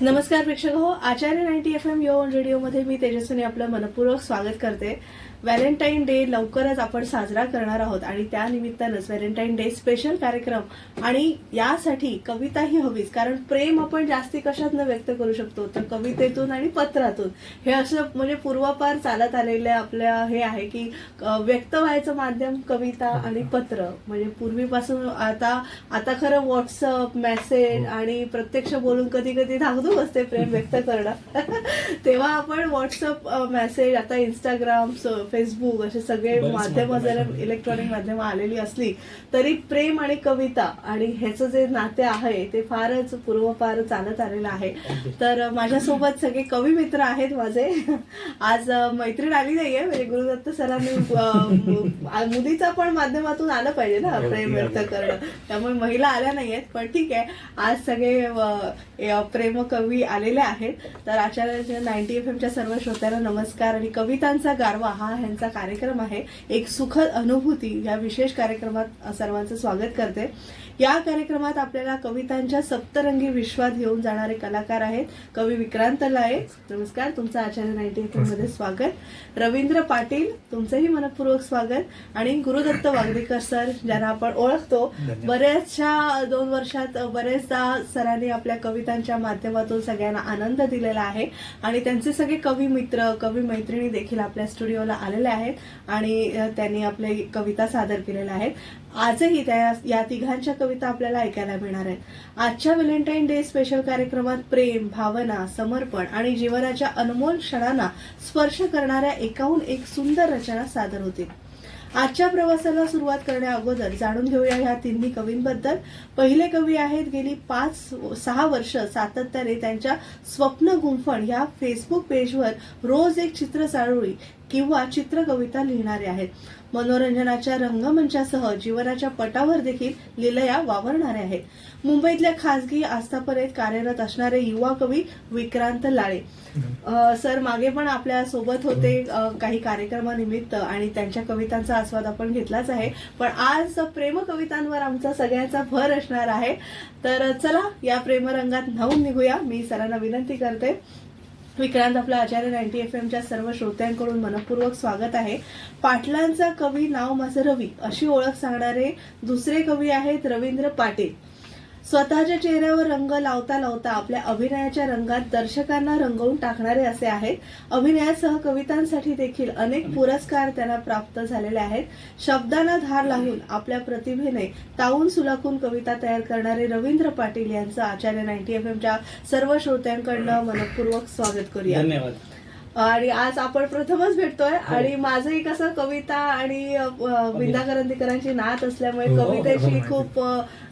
नमस्कार प्रेक्षक हो, आचार्य 90 FM यो ऑन रेडिओमध्ये मी तेजस्विनी आपलं मनपूर्वक स्वागत करते. व्हॅलेंटाईन डे लवकरच आपण साजरा करणार आहोत आणि त्या निमित्तानंच व्हॅलेंटाईन डे स्पेशल कार्यक्रम आणि यासाठी कविताही हवीच, कारण प्रेम आपण जास्ती कशातनं व्यक्त करू शकतो तर कवितेतून आणि पत्रातून. हे असं म्हणजे पूर्वापार चालत आलेलं आपल्या हे आहे की व्यक्त व्हायचं माध्यम कविता आणि पत्र. म्हणजे पूर्वीपासून आता खरं व्हॉट्सअप मेसेज आणि प्रत्यक्ष बोलून कधी कधी धाकधूक असते प्रेम व्यक्त करणं. तेव्हा आपण व्हॉट्सअप मेसेज, आता इंस्टाग्राम, फेसबुक असे सगळे माध्यम जरी इलेक्ट्रॉनिक माध्यम आलेली असली तरी प्रेम आणि कविता आणि ह्याचं जे नाते आहे ते फारच पूर्वपार चालत आलेलं आहे. तर माझ्यासोबत सगळे कवी मित्र आहेत माझे. आज मैत्रीण आली नाहीये, म्हणजे गुरुदत्त सरांनी मुलीचा पण माध्यमातून आलं पाहिजे ना प्रेम व्यक्त करणं, त्यामुळे महिला आल्या नाहीयेत. पण ठीक आहे, आज सगळे प्रेम कवी आलेले आहेत. तर आचार्य 90 FMच्या सर्व श्रोत्यांना नमस्कार. आणि कवितांचा गारवा हा ह्यांचा कार्यक्रम आहे, एक सुखद अनुभूती. या विशेष कार्यक्रमात सर्वांचं स्वागत करते. या कार्यक्रमात आपल्याला कवितांच्या सप्तरंगी विश्वात घेऊन जाणारे कलाकार आहेत कवी विक्रांत लाळे. नमस्कार, तुमचं आचार्य 90 FM मध्ये स्वागत. रवींद्र पाटील, तुमचंही मनपूर्वक स्वागत. आणि गुरुदत्त वागदेकर सर, ज्यांना आपण ओळखतो, बऱ्याचशा 2 वर्षात बरेचदा सरांनी आपल्या कवितांच्या माध्यमातून सगळ्यांना आनंद दिलेला आहे. आणि त्यांचे सगळे कवी मित्र, कवी मैत्रिणी देखील आपल्या स्टुडिओला आलेले आहेत आणि त्यांनी आपले कविता सादर केलेल्या आहेत. आजही या तिघांच्या कविता आपल्याला ऐकायला मिळणार आहेत. आजच्या व्हॅलेंटाईन डे स्पेशल कार्यक्रमात प्रेम, भावना, समर्पण आणि जीवनाच्या अनमोल क्षणांना स्पर्श करणाऱ्या एकाहून एक सुंदर रचना सादर होतील. आजच्या प्रवासाला सुरुवात करण्या अगोदर जाणून घेऊया ह्या तिन्ही कवींबद्दल. पहिले कवी आहेत गेली 5-6 वर्ष सातत्याने त्यांच्या स्वप्न गुंफण ह्या फेसबुक पेजवर रोज एक चित्र चारोळी किंवा चित्रकविता लिहिणारे आहेत. मनोरंजनाच्या रंगमंचासह जीवनाच्या पटावर देखील लीलया वावरणारे आहेत. मुंबईतल्या खासगी आस्थापनेत कार्यरत असणारे युवा कवी विक्रांत लाळे सर मागे पण आपल्या सोबत होते काही कार्यक्रमानिमित्त आणि त्यांच्या कवितांचा आस्वाद आपण घेतलाच आहे. पण आज प्रेम कवितांवर आमचा सगळ्यांचा भर असणार आहे. तर चला या प्रेमरंगात न्हाऊन निघूया. मी सरांना विनंती करते. विक्रांत, आपलं आचार्य 90 FMच्या सर्व श्रोत्यांकडून मनपूर्वक स्वागत आहे. पाटलांचा कवी, नाव माझं रवी अशी ओळख सांगणारे दुसरे कवी आहेत रवींद्र पाटील. स्वतःच्या चेहऱ्यावर रंग लावता लावता आपल्या अभिनयाच्या रंगात दर्शकांना रंगवून टाकणारे असे आहेत. अभिनयासह कवितांसाठी देखील अनेक पुरस्कार त्यांना प्राप्त झालेले आहेत. शब्दांना धार लावून आपल्या प्रतिभेने तावून सुलाखून कविता तयार करणारे रवींद्र पाटील यांचं आचार्य 90 FMच्या सर्व श्रोत्यांकडनं मनपूर्वक स्वागत करूया. धन्यवाद. आणि आज आपण प्रथमच भेटतोय आणि माझंही कसं कविता आणि विंदा करंदीकरांची नात असल्यामुळे कवितेशी खूप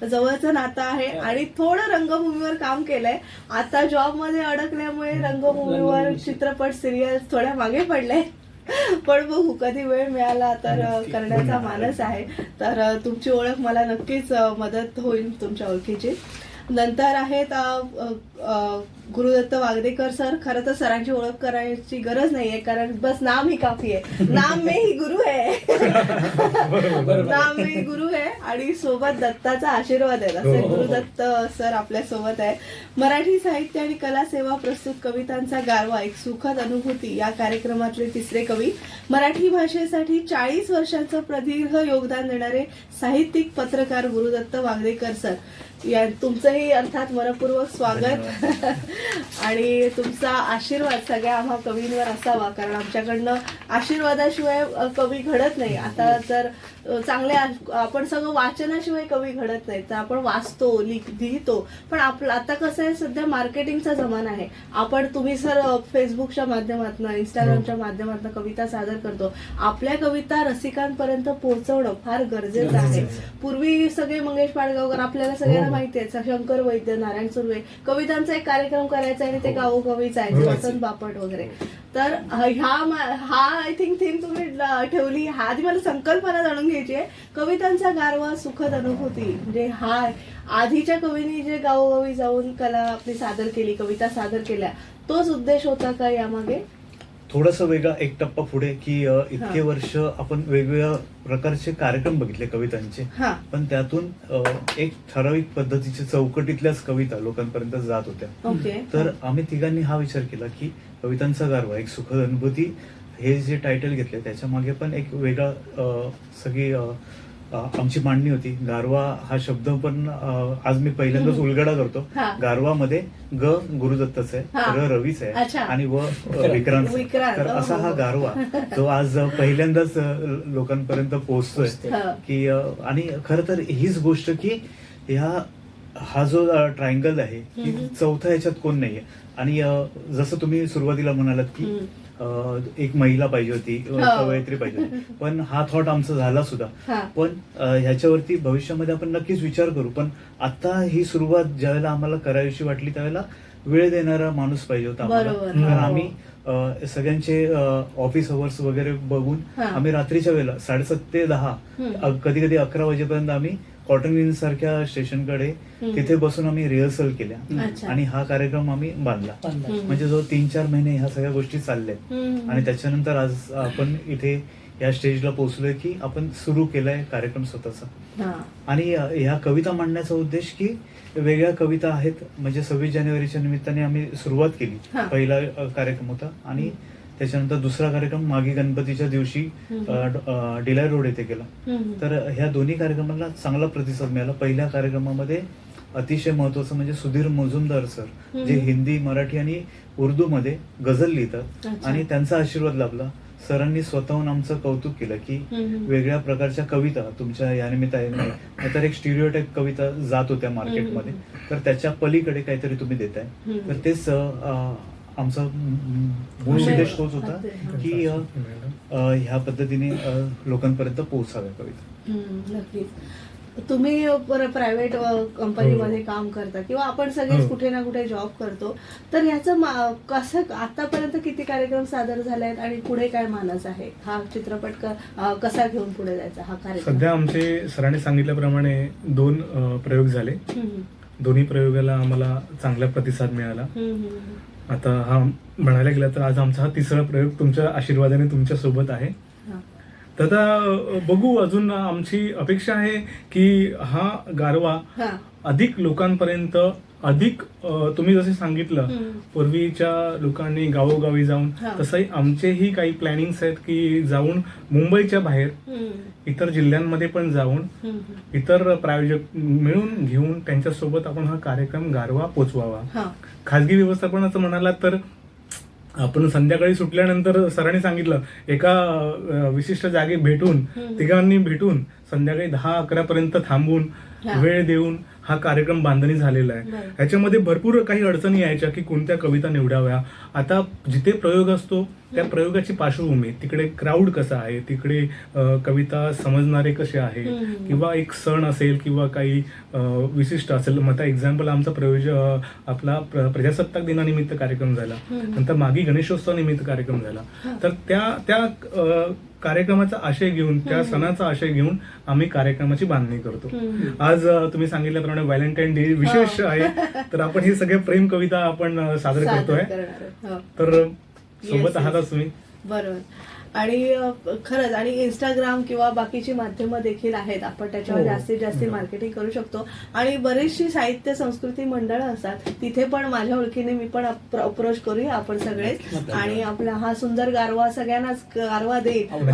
जवळचं नातं आहे आणि थोडं रंगभूमीवर काम केलंय. आता जॉब मध्ये अडकल्यामुळे रंगभूमीवर चित्रपट, सिरियल थोड्या मागे पडले. पण बघू, कधी वेळ मिळाला तर करण्याचा मानस आहे. तर तुमची ओळख मला नक्कीच मदत होईल तुमच्या ओळखीची. नंतर आहेत गुरुदत्त वागदेकर सर. खरं तर सरांची ओळख करायची गरज नाहीये, कारण बस नाम ही काफी आहे. नाम में ही गुरु है. नाम में ही गुरु है. आणि सोबत दत्ताचा आशीर्वाद आहे, असे गुरुदत्त सर आपल्या सोबत आहे. मराठी साहित्य आणि कला सेवा प्रस्तुत कवितांचा गारवा, एक सुखद अनुभूती या कार्यक्रमातले तिसरे कवी. मराठी भाषेसाठी 40 वर्षांचं प्रदीर्घ योगदान देणारे साहित्यिक, पत्रकार गुरुदत्त वागदेकर सर. तुमचंही अर्थात मनपूर्वक स्वागत. आणि तुमचा आशीर्वाद सगळ्या आम्हा कवींवर असावा, कारण आमच्याकडनं आशीर्वादाशिवाय कवी घडत नाही. आता जर चांगल्या आपण सगळं वाचनाशिवाय कवी घडत नाही, तर आपण वाचतो, लिहितो. पण आपलं आता कसं आहे, सध्या मार्केटिंगचा जमाना आहे. तुम्ही सर फेसबुकच्या माध्यमातून, इंस्टाग्रामच्या माध्यमातून कविता सादर करतो. आपल्या कविता रसिकांपर्यंत पोहोचवणं फार गरजेचं आहे. पूर्वी सगळे मंगेश पाडगावकर आपल्याला सगळ्यांना माहिती आहे, शंकर वैद्य, नारायण सुर्वे, कवितांचा एक कार्यक्रम करायचा आणि ते गावोगावी जायचे, वसंत बापट वगैरे. तर हा आय थिंक थीम तुम्ही ठेवली. आधी मला संकल्पना जाणून घ्यायची आहे. कवितांचा गारवा, सुखद अनुभूती, म्हणजे हा आधीच्या कवींनी जे गावोगावी जाऊन कला आपली सादर केली, कविता सादर केल्या, तोच उद्देश होता का यामागे? थोडंसं वेगळा एक टप्पा पुढे की इतके वर्ष आपण वेगवेगळ्या प्रकारचे कार्यक्रम बघितले कवितांचे, हा पण त्यातून एक ठराविक पद्धतीचे चौकटीतल्याच कविता लोकांपर्यंत जात होत्या. ओके. तर आम्ही तिघांनी हा विचार केला की कवितांचा गारवा एक सुखद अनुभूती हे जे टायटल घेतले त्याच्या मागे पण एक वेगळा सगळी आमची मांडणी होती. गारवा हा शब्द पण आज मी पहिल्यांदाच उलगडा करतो. हा. गारवामध्ये ग गुरुदत्तच आहे, हा. र रवीच आहे अच्छा. आणि व विक्रांत. विक्रांत. तर असा हा गारवा जो आज पहिल्यांदाच लोकांपर्यंत पोहोचतोय हा. की आणि खरं तर हीच गोष्ट की हा जो ट्रायंगल आहे की चौथा ह्याच्यात कोण नाहीये. आणि जसं तुम्ही सुरुवातीला म्हणालात की एक महिला पाहिजे होती, कवयित्री पाहिजे होती, पण हा थॉट आमचा झाला सुद्धा. हा. पण ह्याच्यावरती भविष्यामध्ये आपण नक्कीच विचार करू. पण आता ही सुरुवात ज्यावेळेला आम्हाला करावीशी वाटली त्यावेळेला वेळ देणारा माणूस पाहिजे होता आम्हाला. बरोबर. कारण हो. आम्ही सगळ्यांचे ऑफिस अवर्स वगैरे बघून हा. आम्ही रात्रीच्या वेळेला 7:30 ते 10 कधी कधी 11 वाजेपर्यंत आम्ही कॉटन इन सारख्या स्टेशनकडे तिथे बसून आम्ही रिहर्सल केल्या अच्छा. आणि हा कार्यक्रम आम्ही बांधला. म्हणजे जो 3-4 महिने ह्या सगळ्या गोष्टी चालल्या आणि त्याच्यानंतर आज आपण इथे या स्टेजला पोहोचलोय की आपण सुरू केलाय कार्यक्रम स्वतःचा. हा. आणि ह्या कविता मांडण्याचा उद्देश की वेगळ्या कविता आहेत. म्हणजे 26 जानेवारीच्या निमित्ताने आम्ही सुरुवात केली. हा. पहिला कार्यक्रम होता आणि त्याच्यानंतर दुसरा कार्यक्रम मागे गणपतीच्या दिवशी डिलाय रोड येथे केला. तर ह्या दोन्ही कार्यक्रमाला चांगला प्रतिसाद मिळाला. पहिल्या कार्यक्रमामध्ये अतिशय महत्वाचं म्हणजे सुधीर मुजुमदार सर जे हिंदी, मराठी आणि उर्दू मध्ये गझल लिहितात अच्छा. आणि त्यांचा आशीर्वाद लाभला. सरांनी स्वतःहून आमचं कौतुक केलं की वेगळ्या प्रकारच्या कविता तुमच्या या निमित्ताने नाहीतर एक स्टिरियोटाईप कविता जात होत्या मार्केटमध्ये, तर त्याच्या पलीकडे काहीतरी तुम्ही देताय. तर तेच आमचा मूळ उद्देश तोच होता की ह्या पद्धतीने लोकांपर्यंत पोहोचाव्या कविता. नक्कीच. तुम्ही प्रायव्हेट कंपनीमध्ये काम करता किंवा आपण सगळेच कुठे ना कुठे जॉब करतो, तर ह्याचं कसं आतापर्यंत किती कार्यक्रम सादर झाले आहेत आणि पुढे काय मानस आहे? हा चित्रपट कसा घेऊन पुढे जायचा हा कार्यक्रम? सध्या आमचे सरांनी सांगितल्याप्रमाणे 2 प्रयोग झाले. दोन्ही प्रयोगाला आम्हाला चांगला प्रतिसाद मिळाला. आता हा म्हणायला गेला तर आज आमचा हा 3रा प्रयोग तुमच्या आशीर्वादाने तुमच्या सोबत आहे. तर आता बघू, अजून आमची अपेक्षा आहे की हा गारवा अधिक लोकांपर्यंत अधिक तुम्ही जसे सांगितलं पूर्वीच्या लोकांनी गावोगावी जाऊन, तसंही आमचेही काही प्लॅनिंग्स आहेत की जाऊन मुंबईच्या बाहेर इतर जिल्ह्यांमध्ये पण जाऊन इतर प्रायोजक मिळून घेऊन त्यांच्यासोबत आपण हा कार्यक्रम गारवा पोचवावा. खाजगी व्यवस्थापनाचं म्हणाला तर आपण संध्याकाळी सुटल्यानंतर सरांनी सांगितलं एका विशिष्ट जागी भेटून तिघांनी भेटून संध्याकाळी 10-11 पर्यंत थांबून वेळ देऊन हा कार्यक्रम बांधणी झालेला आहे. ह्याच्यामध्ये भरपूर काही अडचणी यायच्या की कोणत्या कविता निवडाव्या. आता जिथे प्रयोग असतो त्या प्रयोगाची पार्श्वभूमी, तिकडे क्राऊड कसा आहे, तिकडे कविता समजणारे कसे आहे, किंवा एक सण असेल किंवा काही विशिष्ट असेल. मग आता एक्झाम्पल आमचा आपला प्रजासत्ताक दिनानिमित्त कार्यक्रम झाला, नंतर मागे गणेशोत्सव निमित्त कार्यक्रम झाला. तर त्या कार्यक्रमाचा आशय घेऊन, त्या सणाचा आशय घेऊन आम्ही कार्यक्रमाची बांधणी करतो. आज तुम्ही सांगितल्याप्रमाणे व्हॅलेंटाईन डे विशेष आहे, तर आपण हे सगळे प्रेम कविता आपण सादर करतोय. तर सोबत आहातच तुम्ही. बरोबर. आणि खरंच, आणि इंस्टाग्राम किंवा बाकीची माध्यमं देखील आहेत, आपण त्याच्यावर जास्तीत जास्त मार्केटिंग करू शकतो. आणि बरीचशी साहित्य संस्कृती मंडळं असतात, तिथे पण माझ्या ओळखीने मी पण अप्रोच करूया आपण सगळेच आणि आपला हा सुंदर गारवा सगळ्यांनाच गारवा देईल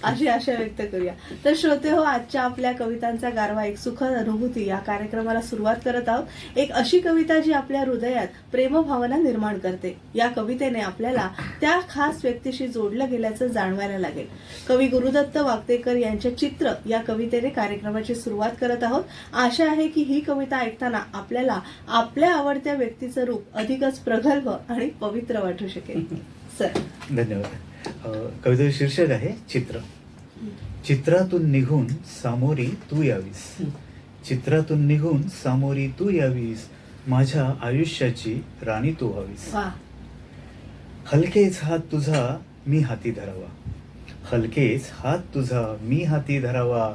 अशी आशा व्यक्त करूया. तर श्रोते हो, आजच्या आपल्या कवितांचा गारवा एक सुखद अनुभूती या कार्यक्रमाला सुरुवात करत आहोत. एक अशी कविता जी आपल्या हृदयात प्रेमभावना निर्माण करते. या कवितेने आपल्याला त्या खास व्यक्तीशी जोडलं गेल्याचं जाणवायला लागेल. कवी गुरुदत्त वागतेकर यांचे चित्र या कवितेने कार्यक्रमाची सुरुवात करत आहोत. आशा आहे की ही कविता ऐकताना आपल्याला आपल्या आवडत्या व्यक्तीचं रूप अधिकच प्रगल्भ आणि पवित्र वाटू शकेल. सर, धन्यवाद. कवितेचं शीर्षक आहे चित्र. चित्रातून निघून सामोरी तू यावीस, चित्रातून निघून सामोरी तू यावीस, माझ्या आयुष्याची राणी तू व्हावीस. हलकेच हात तुझा मी हाती धरावा, हलकेच हात तुझा मी हाती धरावा,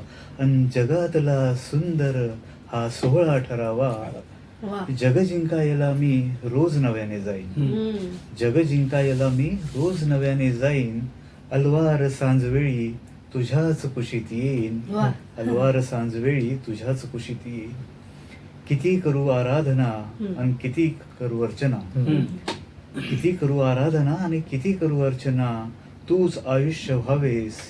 अन जगातला सुंदर हा सोहळा ठरावा. वा. जग जिंकायला मी रोज नव्याने जाईन, जग जिंकायला मी रोज नव्याने जाईन, अलवार सांजवेळी तुझ्याच कुशीत येईन, वा. अलवार सांजवेळी तुझ्याच कुशीत येईन. किती करू आराधना आणि किती करू अर्चना, किती करू आराधना आणि किती करू अर्चना, तूच आयुष्य व्हावेस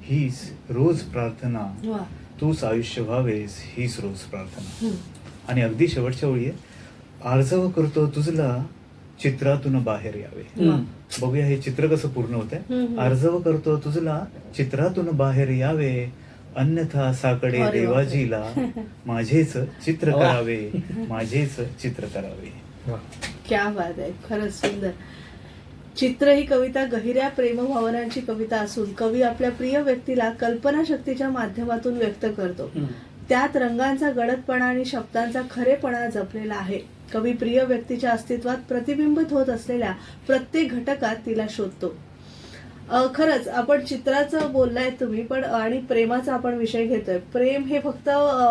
हीच रोज प्रार्थना, वा. तूच आयुष्य व्हावेस हीच रोज प्रार्थना. आणि अगदी शेवटच्या ओळी आहे, आर्जव करतो तुझला चित्रातून बाहेर यावे. वा. बघूया हे चित्र कसं पूर्ण होत आहे. आर्जव करतो तुझला चित्रातून बाहेर यावे, अन्यथा साकडे अरे बापरे. देवाजीला माझेच चित्र करावे, माझेच चित्र करावे. वा. क्या बात आहे, खरंच सुंदर. चित्र ही कविता गहिऱ्या प्रेमभावनांची कविता असून कवी आपल्या प्रिय व्यक्तीला कल्पनाशक्तीच्या माध्यमातून व्यक्त करतो. त्यात रंगांचा गडदपणा आणि शब्दांचा खरेपणा जपलेला आहे. कवी प्रिय व्यक्तीच्या अस्तित्वात प्रतिबिंबित होत असलेल्या प्रत्येक घटकात तिला शोधतो. खरंच आपण चित्राचं बोललाय तुम्ही, पण आणि प्रेमाचा आपण विषय घेतोय. प्रेम हे फक्त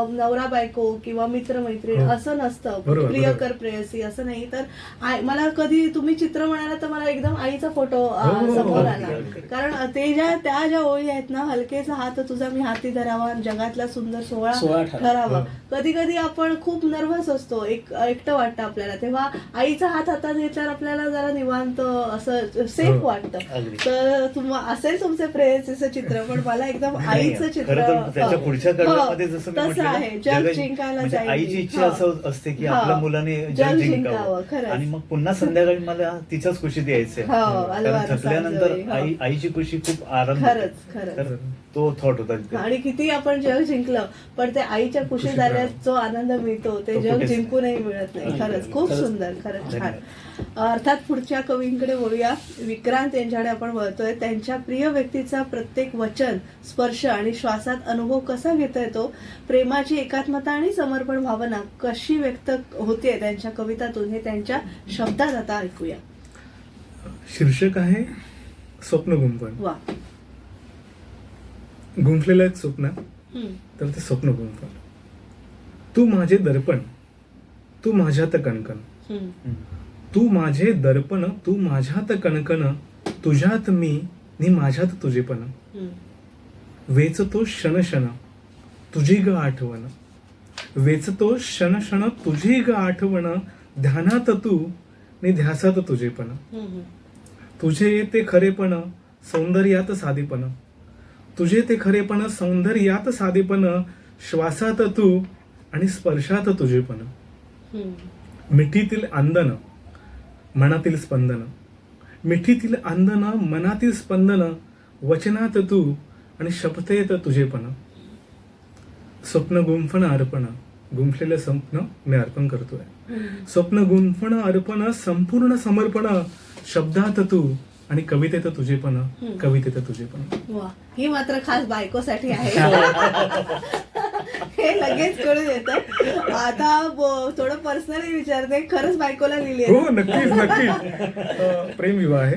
नवरा बायको किंवा मित्रमैत्रीण असं नसतं, बरोबर, प्रियकर प्रेयसी असं नाही. तर मला कधी तुम्ही चित्र म्हणाला तर मला एकदम आईचा फोटो समोर आला. कारण त्या ज्या ओळी आहेत ना, हलकेचा हात तुझा मी हाती धरावा, जगातला सुंदर सोहळा ठरावा. कधी कधी आपण खूप नर्व्हस असतो, एकटं वाटतं आपल्याला, तेव्हा आईचा हात हातात घेतल्यावर आपल्याला जरा निवांत असं सेफ वाटतं. तर असेल तुमचे प्रेयसीचं चित्र, पण मला एकदम आईचं चित्र त्याच्या पुढच्या कडव्यामध्ये जसं मी तसं आहे, म्हटलं, जग जिंकायला म्हणजे जाईल. आईची इच्छा असं असते की आपल्या मुलाने जग जिंकावं, खरंच. आणि मग पुन्हा संध्याकाळी मला तिच्याच खुशीत यायचंय. कारण थकल्यानंतर आईची खुशी खूप आराम खरंच देते. खरंच. तर तो थॉट होता तिथे. आणि किती आपण जग जिंकलं, पण ते आईच्या खुशी झाल्यास जो आनंद मिळतो ते तो जग कुठेच जिंकूनही मिळत नाही. खरंच खूप सुंदर, खरंच छान. अर्थात पुढच्या कवींकडे वळूया. विक्रांत यांच्याकडे आपण वळतोय. त्यांच्या प्रिय व्यक्तीचा प्रत्येक वचन, स्पर्श आणि श्वासात अनुभव कसा घेता येतो, प्रेमाची एकात्मता आणि समर्पण भावना कशी व्यक्त होते त्यांच्या कवितातून, हे त्यांच्या शब्दात आता ऐकूया. शीर्षक आहे स्वप्न गुंफण. वा. गुंफलेलं एक स्वप्न, तर ते स्वप्न गुंफण. तू माझे दर्पण, तू माझ्यात कणकण, तू माझे दर्पण, तू माझ्यात कणकण, तुझ्यात मी नि माझ्यात तुझेपण, वेचतो क्षण क्षण तुझी ग आठवण, वेचतो क्षण क्षण तुझी ग आठवण, ध्यानात तू नि ध्यासात तुझेपण, तुझे ते खरेपण सौंदर्यात साधेपण, तुझे ते खरेपण सौंदर्यात साधेपण, श्वासात तू आणि स्पर्शात तुझेपण, मिठीतील आंदन मनातील स्पंदन, मिठीतील आंदन मनातील स्पंदन, वचनात तू आणि शपथेत तुझेपण, स्वप्न गुंफण अर्पण, गुंफलेलं स्वप्न मी अर्पण करतोय. स्वप्न गुंफण अर्पण संपूर्ण समर्पण, शब्दात तू आणि कवितेत तुझेपण, कवितेत तुझेपण. वा. ही मात्र खास बायकोसाठी आहे. हे लगेच कळून येतं. आता थोडं पर्सनली विचारते, खरंच बायकोला लिहिली आहे? हो, नक्कीच नक्कीच. प्रेमविवाह आहे,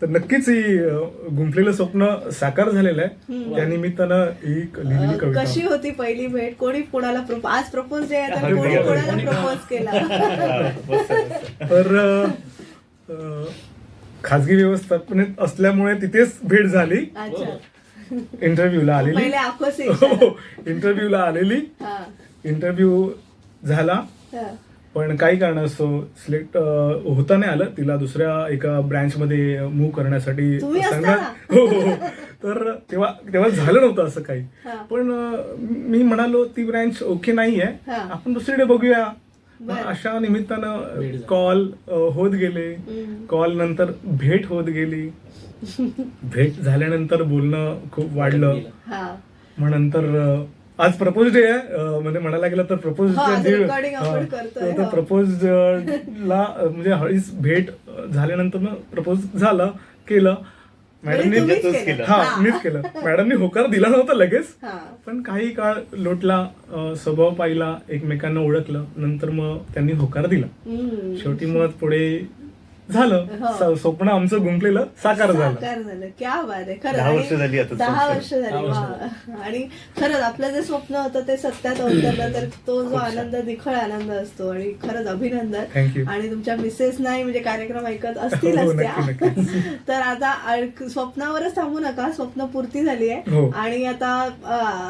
तर नक्कीच ही गुंफलेलं स्वप्न साकार झालेलं आहे. त्या निमित्तानं ही लिहिलेली कविता. कशी होती पहिली भेट? कोणी कोणाला आज प्रपोज डे आहे, तर कोणी कोणाला प्रपोज केला? तर खाजगी व्यवस्थापनेत असल्यामुळे तिथेच भेट झाली. अच्छा. इंटरव्ह्यूला आलेली. पहिले आखोसे. इंटरव्ह्यूला आलेली, इंटरव्ह्यू झाला, पण काही कारणास्तव सिलेक्ट होता नाही आलं. तिला दुसऱ्या एका ब्रँच मध्ये मूव्ह करण्यासाठी सांगण्यात. हो. तर तेव्हा झालं नव्हतं असं काही. पण मी म्हणालो ती ब्रँच ओके नाहीये, आपण दुसरीकडे बघूया. अशा निमित्तानं कॉल होत गेले, कॉल नंतर भेट होत गेली, भेट झाल्यानंतर बोलणं खूप वाढलं. मग नंतर आज प्रपोज डे आहे, म्हणजे म्हणायला गेलं तर प्रपोजला म्हणजे हळीच भेट झाल्यानंतर प्रपोज झालं, केलं मॅडमनी. मीच केलं. मॅडमनी होकार दिला नव्हता लगेच, पण काही काळ लोटला, स्वभाव पाहिला, एकमेकांना ओळखलं, नंतर मग त्यांनी होकार दिला. शेवटी मग पुढे झालं. हो. स्वप्न आमचं गुंफलेलं साकार झालं. साकार झालं. क्या बात आहे. खरं 10 वर्ष झाली आता 10 संसार. वर्ष झाली. 10 वर्ष वा. आणि खरंच आपलं जे स्वप्न होतं ते सत्यात अवतरलं तर तो जो आनंद निखळ आनंद असतो. आणि खरंच अभिनंदन. थँक्यू. आणि तुमच्या मिसेस नाही म्हणजे कार्यक्रम ऐकत असतील हो, त्या. नक्की. तर आता स्वप्नावरच थांबू नका. स्वप्नपूर्ती झाली आहे. हो. आणि आता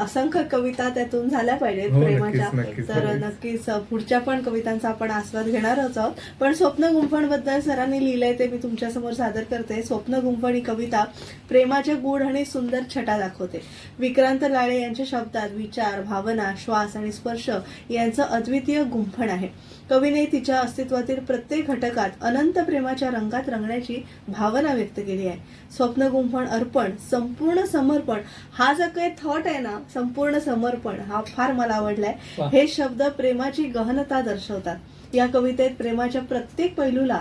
असंख्य कविता त्यातून झाल्या पाहिजेत हो, प्रेमाच्या. नक्कीच. तर नक्कीच पुढच्या पण कवितांचा आपण आस्वाद घेणारच आहोत. पण स्वप्न गुंफण बद्दल सरांनी लिहिलंय ते मी तुमच्या समोर सादर करते. स्वप्न गुंफण ही कविता प्रेमाचे गूढ आणि सुंदर छटा दाखवते. विक्रांत लाळे यांच्या शब्दात विचार, भावना, श्वास आणि स्पर्श यांचं अद्वितीय गुंफण आहे. कवीने तिच्या अस्तित्वातील प्रत्येक घटकात अनंत प्रेमाच्या रंगात रंगण्याची भावना व्यक्त केली आहे. स्वप्न गुंफण अर्पण, संपूर्ण समर्पण हा जो काही थॉट आहे ना, संपूर्ण समर्पण हा फार मला आवडलाय. वा. हे शब्द प्रेमाची गहनता दर्शवतात. या कवितेत प्रेमाच्या प्रत्येक पैलूला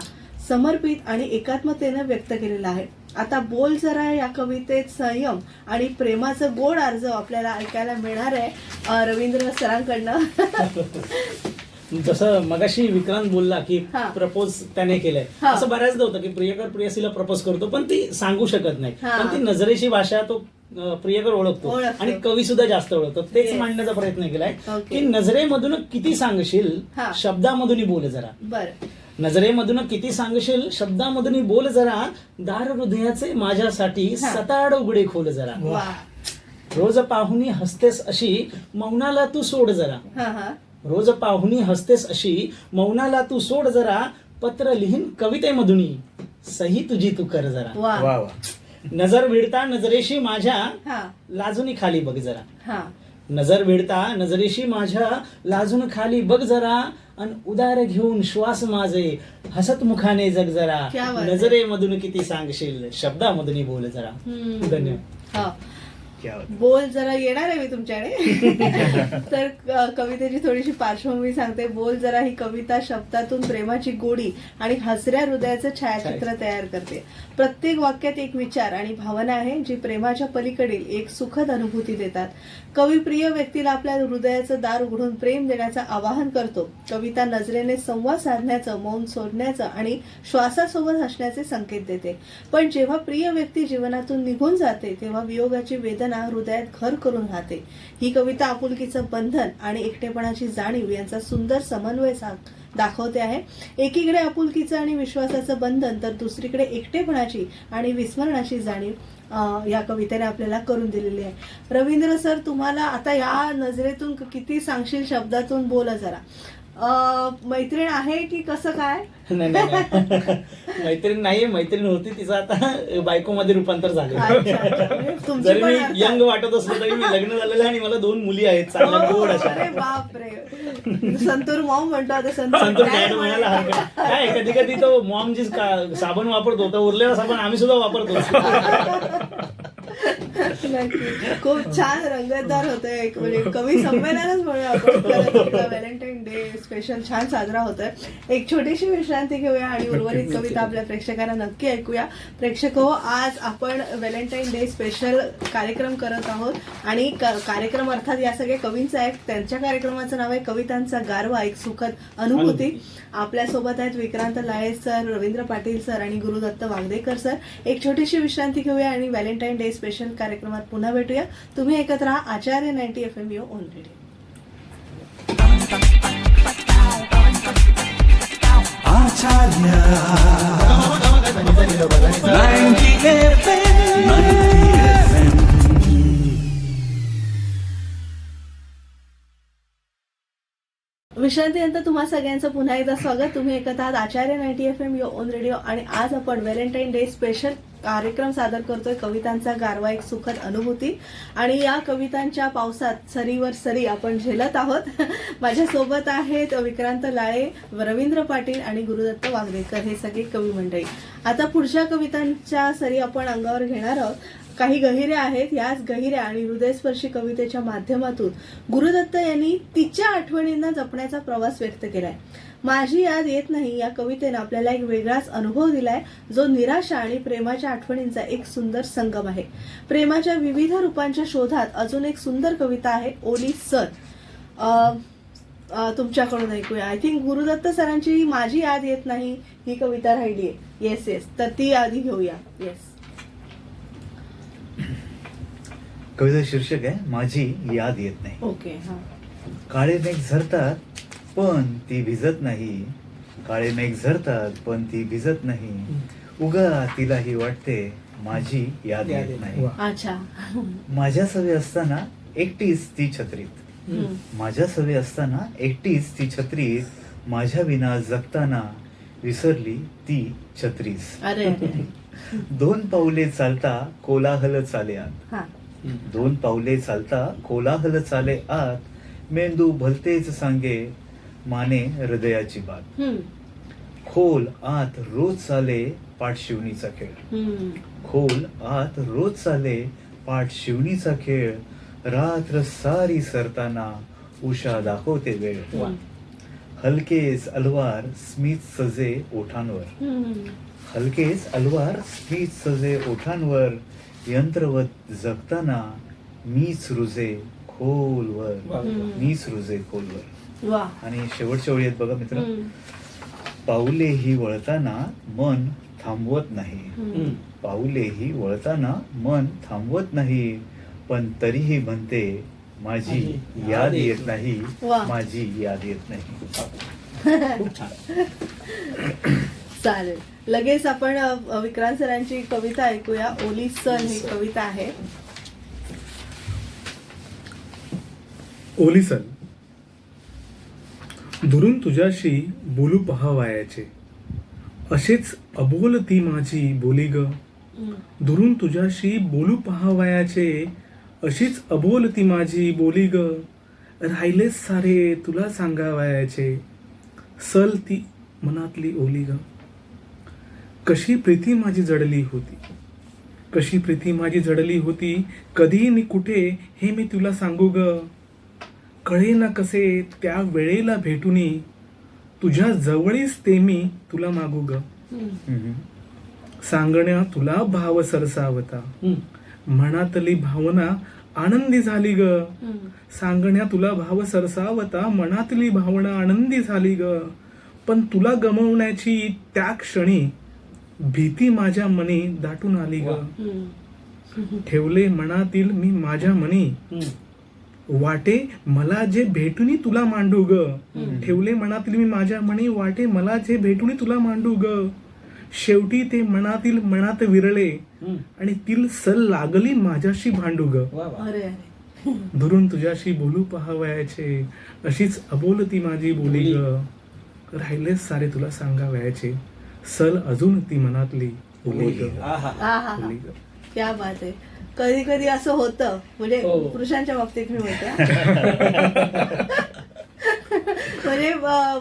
समर्पित आणि एकात्मतेनं व्यक्त केलेला आहे. आता बोल जरा या कवितेत संयम आणि प्रेमाचं गोड अर्ज आपल्याला ऐकायला मिळणार आहे रवींद्र सरांकडनं. जसं मगाशी विक्रांत बोलला की हा. प्रपोज त्याने केलंय, हा. असं बऱ्याचदा होतं की प्रियकर प्रियसीला प्रपोज करतो पण ती सांगू शकत नाही. हा. पण ती नजरेची भाषा तो प्रियकर ओळखतो ओळखतो. आणि कवी सुद्धा जास्त ओळखतो. तेच Yes. मांडण्याचा प्रयत्न केलाय Okay. की नजरेमधून किती सांगशील, हा. शब्दामधून बोल जरा. बरं. नजरेमधून किती सांगशील, शब्दामधून बोल जरा. दार हृदयाचे माझ्यासाठी हा. सताड उघडे खोल जरा. वा. रोज पाहुणी हसतेस अशी, मौनाला तू सोड जरा. हा हा. रोज पाहुणी हसतेस अशी, मौनाला तू सोड जरा. पत्र लिहीन कवितेमधुनी, सही तुझी तू कर जरा. वा. वा वा. नजर भिडता नजरेशी माझ्या, हा लाजूनी खाली बघ जरा. हा. नजर भिडता नजरेशी माझ्या, लाजून खाली बघ जरा. अन उदार घेऊन श्वास माझे, हसत मुखाने जग जरा. क्या बात आहे. नजरेमधून किती सांगशील, शब्दामधून बोल जरा. हम्म. धन्यवाद. हा. क्या बात. बोल जरा येणार आहे मी तुमच्याकडे. तर कवितेची थोडीशी पार्श्वभूमी सांगते. बोल जरा ही कविता शब्दातून प्रेमाची गोडी आणि हसऱ्या हृदयाचं छायाचित्र तयार करते. प्रत्येक वाक्यात एक विचार आणि भावना आहे जी प्रेमाच्या पलीकडील एक सुखद अनुभूती देतात. कवी प्रिय व्यक्तीला आपल्या हृदयाचं दार उघडून प्रेम देण्याचं आवाहन करतो. कविता नजरेने संवाद साधण्याचं, मौन सोडण्याचं आणि श्वासासोबत हसण्याचे संकेत देते. पण जेव्हा प्रिय व्यक्ती जीवनातून निघून जाते तेव्हा वियोगाची वेदना हृदयात घर करून राहते. ही कविता आपुलकीचं बंधन आणि एकटेपणाची जाणीव यांचा सुंदर समन्वय दाखवते आहे. एकीकडे आपुलकीचं आणि विश्वासाचं बंधन तर दुसरीकडे एकटेपणाची आणि विस्मरणाची जाणीव या कवितेने आपल्याला करून दिलेली आहे. रवींद्र सर, तुम्हाला आता या नजरेतून किती सांगशील शब्दातून बोला जरा. मैत्रीण आहे की कसं काय? नाही नाही, नाही. मैत्रीण नाहीये, मैत्रीण होती, तिचं आता बायको मध्ये रूपांतर झालं. अच्छा. तुमची जरी पण मी अर्थात- यंग वाटत असलो तरी मी लग्न झालेलं आहे आणि मला 2 मुली आहेत चांगल्या गोड अशा. अरे बापरे. संतूर मॉम म्हणतो आता संतूर डॅड म्हणायला हरकत काय. कधी कधी तो मॉम जी साबण वापरतो तो उरलेला साबण आम्ही सुद्धा वापरतो. नक्की. खूप छान रंगतदार होतं. एक म्हणजे कवी संमेलनच म्हणूया आपण. व्हॅलेंटाईन डे स्पेशल छान साजरा होतोय. एक छोटीशी विश्रांती घेऊया आणि उर्वरित कविता आपल्या प्रेक्षकांना नक्की ऐकूया. प्रेक्षक हो, आज आपण व्हॅलेंटाईन डे स्पेशल कार्यक्रम करत आहोत आणि कार्यक्रम अर्थात या सगळ्या कवींचा आहे. त्यांच्या कार्यक्रमाचं नाव आहे कवितांचा गारवा, एक सुखद अनुभूती. आपल्यासोबत आहेत विक्रांत लाळे सर, रवींद्र पाटील सर आणि गुरुदत्त वागदेकर सर. एक छोटीशी विश्रांती घेऊया आणि व्हॅलेंटाईन डे स्पेशल कार्यक्रमात पुन्हा भेटूया. तुम्ही ऐकत राहा आचार्य 90 FM yo on radio. Acharya 90 FM. विश्रांतीनंतर तुम्हा सगळ्यांचं पुन्हा एकदा स्वागत. तुम्ही ऐकत आहात आचार्य 90 FM यो ऑन रेडिओ आणि आज आपण व्हॅलेंटाईन डे स्पेशल कार्यक्रम सादर करतोय कवितांचा गारवा, एक सुखद अनुभूती. आणि या कवितांच्या पावसात सरीवर सरी आपण झेलत आहोत. माझ्यासोबत आहेत विक्रांत लाळे, रवींद्र पाटील आणि गुरुदत्त वागदेकर हे सगळे कवी मंडळी. आता पुढच्या कवितांच्या सरी आपण अंगावर घेणार आहोत. काही गहिऱ्या आहेत. याच गहिऱ्या आणि हृदयस्पर्शी कवितेच्या माध्यमातून गुरुदत्त यांनी तिच्या आठवणींना जपण्याचा प्रवास व्यक्त केलाय. माझी याद येत नाही या कवितेनं आपल्याला एक वेगळाच अनुभव दिलाय, जो निराशा आणि प्रेमाच्या आठवणींचा एक सुंदर संगम आहे. प्रेमाच्या विविध रूपांच्या शोधात अजून एक सुंदर कविता आहे ओली सर. तुमच्याकडून ऐकूया. आय थिंक गुरुदत्त सरांची माझी याद येत नाही ही कविता राहिली आहे. येस येस, तर ती आधी घेऊया. येस. कविता शीर्षक आहे माझी याद येत नाही. ओके. हा. काळे मेघ झरतात पण ती भिजत नाही, काळे मेघ झरतात पण ती भिजत नाही, उगा तिलाही वाटते माझी याद येत नाही. वा. अच्छा. माझ्या सवे असताना एकटीच ती छत्रीत, हम्म. माझ्या सवे असताना एकटीच ती छत्रीत, माझ्या विना जगताना विसरली ती छत्रीस. अरे अरे. 2 पावले चालता कोलाहल चाले आत, हा. 2 पावले चालता कोलाहल चाले आत, मेंदू भलतेच सांगे माने हृदयाची बात, हम्म. खोल आत रोज चाले पाठ शिवणीचा खेळ, हम्म. खोल आत रोज चाले पाठ शिवणीचा खेळ, रात्र सारी सरताना उषा दाखवते वेळ, हम्म. हलकेच अलवार स्मित सजे ओठांवर, हम्म. हलकेच अलवार स्मित सजे ओठांवर, यंत्रवत जगताना मीच रुजे खोलवर, हम्म. मीच रुजे खोलवर. वा. आणि शेवटच्या ओळी आहेत बघा मित्र, हम्म. पाऊलेही वळताना मन थांबवत नाही, हम्म. पाऊलेही वळताना मन थांबवत नाही, पण तरीही म्हणते माझी याद येत नाही, वा. माझी याद येत नाही. खूप छान. चालेल. लगेच आपण विक्रांत सरांची कविता ऐकूया. ओली सन ही कविता आहे. ओलिसन. दुरून तुझ्याशी बोलू पहावयाचे, असेच अबोल ती माझी बोली ग. हम्म. दुरून तुझ्याशी बोलू पहावयाचे, अशीच अबोल ती माझी बोली ग. राहिलेच सारे तुला सांगावयाचे, सल ती मनातली ओली ग. कशी प्रीती माझी जडली होती, कशी प्रीती माझी जडली होती, कधी नि कुठे हे मी तुला सांगू ग. कळे ना कसे त्या वेळेला भेटूनी, तुझ्या जवळीच ते मी तुला मागू ग. हम्म. सांगण्या तुला भाव सरसावता, हम्म. मनातली भावना आनंदी झाली ग. हम्म. सांगण्या तुला भाव सरसावता, मनातली भावना आनंदी झाली ग. पण तुला गमावण्याची त्या क्षणी भीती माझ्या मनी दाटून आली ग. हम्म. ठेवले मनातील मी माझ्या मनी, हम्म. वाटे मला जे भेटूनी तुला मांडू ग. ठेवले मनातील मी माझ्या मनी, वाटे मला जे भेटूनी तुला मांडू ग. शेवटी ते मनातील मनात विरळे, हम्म. आणि तील सल लागली माझ्याशी भांडू ग. वा वा. अरे अरे. दुरून तुझ्याशी बोलू पहावयाचे, अशीच अबोल ती माझी बोली ग. राहिलेच सारे तुला सांगावयाचे, सल अजून ती मनातली बोली ग. आहा. आहा. बोली ग. क्या बात आहे. कधी कधी असं होतं, म्हणजे हो. पुरुषांच्या बाबतीत मी म्हणते. म्हणजे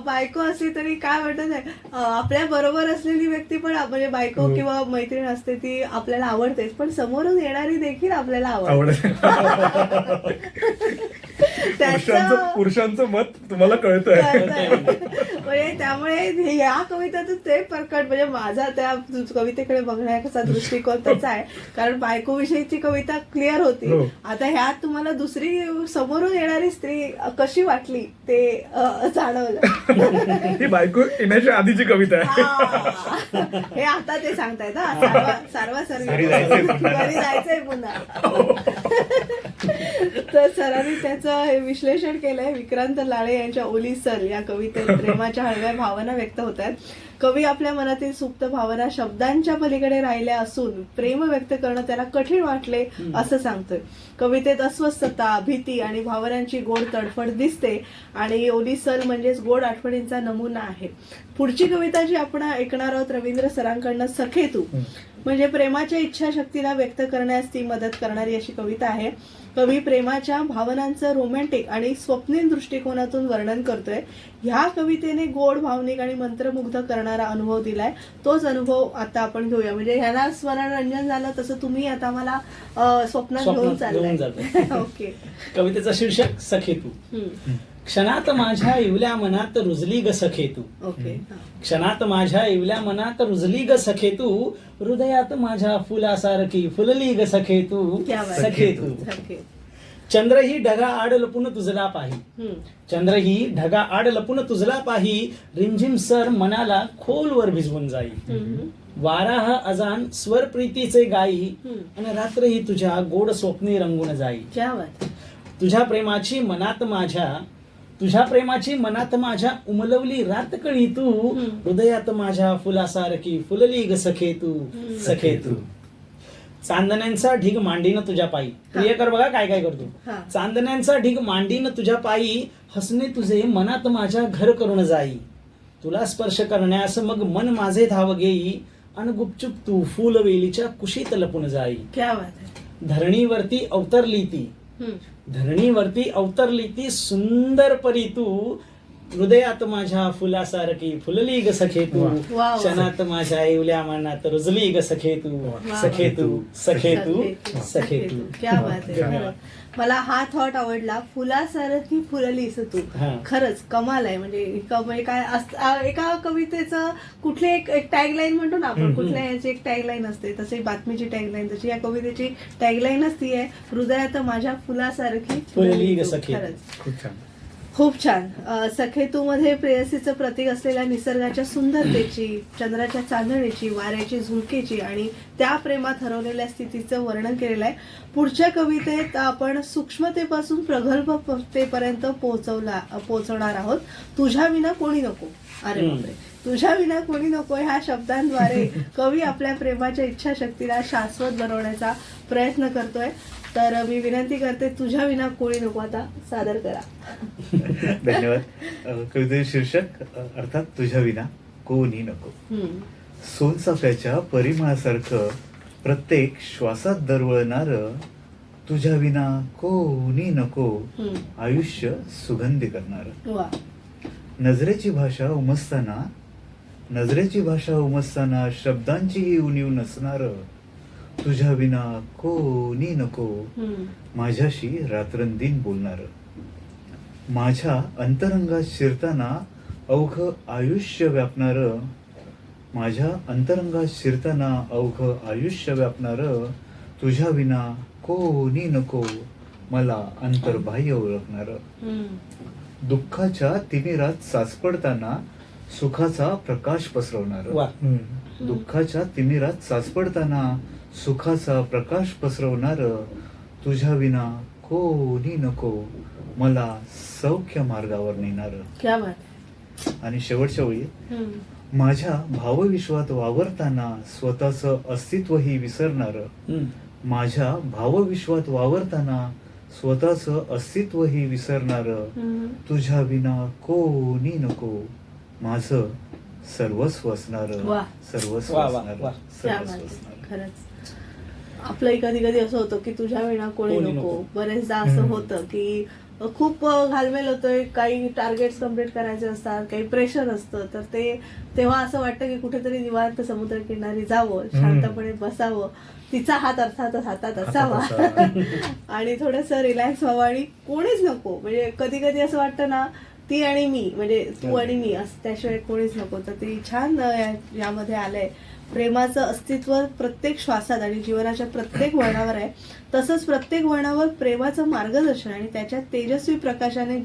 बायको असली तरी काय म्हणतात नाही, आपल्या बरोबर असलेली व्यक्ती पण म्हणजे बायको हो. किंवा मैत्रीण असते ती आपल्याला आवडतेच, पण समोरून येणारी देखील आपल्याला आवडते. आवड. त्याचं पुरुषांचं मत तुम्हाला कळतंय. म्हणजे त्यामुळे या कवितेतून ते प्रकट, म्हणजे माझा त्या कवितेकडे बघण्याचा दृष्टिकोन त्याचा आहे. कारण बायको विषयीची कविता क्लिअर होती. हो. आता ह्यात तुम्हाला दुसरी समोरून येणारी स्त्री कशी वाटली ते जाणवलं. ही बायको येण्याच्या आधीची कविता आहे. हा. हे आता ते सांगतायत. हा, सारवा घरी जायचंय पुन्हा. घरी जायचंय पुन्हा. तर सरांनी त्याचं हे विश्लेषण केलंय. विक्रांत लाळे यांच्या ओली सल या कवितेत प्रेमाच्या हळव्या भावना व्यक्त होत आहेत. कवी आपल्या मनातील सुप्त भावना शब्दांच्या पलीकडे राहिल्या असून प्रेम व्यक्त करणं त्याला कठीण वाटले असं सांगतोय. कवितेत अस्वस्थता, भीती आणि भावनांची गोड तडफड दिसते आणि ओली सल म्हणजेच गोड आठवणींचा नमुना आहे. पुढची कविता जी आपण ऐकणार आहोत रवींद्र सरांकडनं, सखे तू, म्हणजे प्रेमाच्या इच्छाशक्तीला व्यक्त करण्यास ती मदत करणारी अशी कविता आहे. कवी प्रेमाच्या भावनांचं रोमॅन्टिक आणि स्वप्नील दृष्टिकोनातून वर्णन करतोय. ह्या कवितेने गोड, भावनिक आणि मंत्रमुग्ध करणारा अनुभव दिलाय. तोच अनुभव आता आपण घेऊया. म्हणजे ह्याला स्मरणरंजन झालं तसं तुम्ही आता मला स्वप्नात घेऊन घेऊन चाललाय. जातोय. ओके. कवितेचं शीर्षक सखे तू. क्षणात माझ्या इवल्या मनात रुजली ग सखे तू. ओके. क्षणात माझ्या इवल्या मनात रुजली ग सखे तू, हृदयात माझ्या फुलासारखी फुलली ग सखे तू. क्या बात. सखे तू. ओके. चंद्र ही ढगा आड लपून तुझला पाही. हम्म. चंद्र ही ढगा आड लपून तुझला पाही. रिमझिम सर मनाला खोलवर भिजवून जाई. हम्म. वारा हा अजान स्वर प्रीतीचे गाई. हम्म. आणि रात्र ही तुझ्या गोड स्वप्ने रंगून जाई. क्या बात आहे. तुझ्या प्रेमाची मनात माझ्या उमलवली रातकळी तू. हृदयात माझ्या फुलासारखी फुलली ग सखे तू. चांदण्यांचा ढीग मांडीन तुझ्या पायी. प्रिय कर बघा काय काय करतो. हा. चांदण्यांचा ढीग मांडीन तुझ्या पायी. हसणे तुझे मनात माझ्या घर करून जाई. तुला स्पर्श करण्यास मग मन माझे धाव घेई. अन गुपचूप तू फुलवेलीच्या कुशीत लपून जाई. क्या बात आहे. धरणीवरती अवतरली ती सुंदर परी तू. हृदयात माझ्या फुलासारखी फुलली ग सखे तू. वा, वा. क्षणात माझ्या येवल्या मनात रुजली ग सखे तू. क्या बात आहे. खरं. मला हा थॉट आवडला. फुलासारखी फुललीस तू. हा. खरंच कमाल आहे. म्हणजे म्हणजे काय एका कवितेचं कुठली एक टॅगलाईन म्हणतो ना आपण, कुठल्या याची एक टॅगलाईन असते, तशी बातमीची टॅगलाईन, तशी या कवितेची टॅगलाईनच ती आहे, हृदयात माझ्या फुलासारखी फुलली ग तू. सखे. खरंच खूप छान. खूप छान. सखे तू मध्ये प्रेयसीचं प्रतीक असलेल्या निसर्गाच्या सुंदरतेची, चंद्राच्या चांदणीची, वाऱ्याची झुळकेची आणि त्या प्रेमात हरवलेल्या स्थितीचं वर्णन केलेलं आहे. पुढच्या कवितेत आपण सूक्ष्मतेपासून प्रगल्भतेपर्यंत पोहोचवणार आहोत. तुझ्या विना कोणी नको. अरे बापरे. तुझ्या विना कोणी नको ह्या शब्दांद्वारे कवी आपल्या प्रेमाच्या इच्छाशक्तीला शाश्वत बनवण्याचा प्रयत्न करतोय. तर मी विनंती करते, तुझ्या विना कोणी नको आता सादर करा. धन्यवाद. कवितेचे शीर्षक अर्थात तुझ्या विना कोणी नको. सोनचाफ्याच्या परिमळासारखं प्रत्येक श्वासात दरवळणार तुझ्या विना कोणी नको. आयुष्य सुगंधी करणार. वा. नजरेची भाषा उमसताना शब्दांचीही उणीव नसणार तुझ्या विना कोणी नको. माझ्याशी रात्रंदिन बोलणार. माझ्या अंतरंगात शिरताना अवघ आयुष्य व्यापणार. तुझ्या विना कोणी नको. मला अंतर्बाह्य ओळखणार. दुःखाच्या तिमिरात साचपडताना सुखाचा प्रकाश पसरवणार. वा. दुःखाच्या तिमिरात साचपडताना सुखाचा प्रकाश पसरवणार. तुझ्या विना कोणी नको. मला सौख्य मार्गावर नेणार. क्या बात. आणि शेवटच्या वेळी माझ्या भावविश्वात वावरताना स्वतःचं अस्तित्वही विसरणार. माझ्या भावविश्वात वावरताना स्वतःचं अस्तित्वही विसरणार. तुझ्या विना कोणी नको. माझं सर्वस्व असणार. वा. सर्वस्व वा, वा, असणार. क्या सर्वस्व बात. असणार. खरंच आपलंही कधी कधी असं होतं की तुझ्या विना कोणी नको. बरेचदा असं होतं की खूप घालमेल होतोय, काही टार्गेट्स कम्प्लीट करायचे असतात, काही प्रेशर असतं, तर ते तेव्हा असं वाटतं की कुठेतरी निवांत समुद्रकिनारी जावं, शांतपणे बसावं, तिचा हात अर्थातच हातात असावा आणि थोडंसं रिलॅक्स व्हावं आणि कोणीच नको. म्हणजे कधी कधी असं वाटतं ना, ती आणि मी, म्हणजे तू आणि मी, असं त्याशिवाय कोणीच नको. तर ती छान यामध्ये आलंय. प्रेमाचं अस्तित्व प्रत्येक श्वासात आणि जीवनाच्या प्रत्येक वळणावर आहे. तसंच प्रत्येक वळणावर प्रेमाचं मार्गदर्शन आणि त्याच्या तेजस्वी प्रकाशाने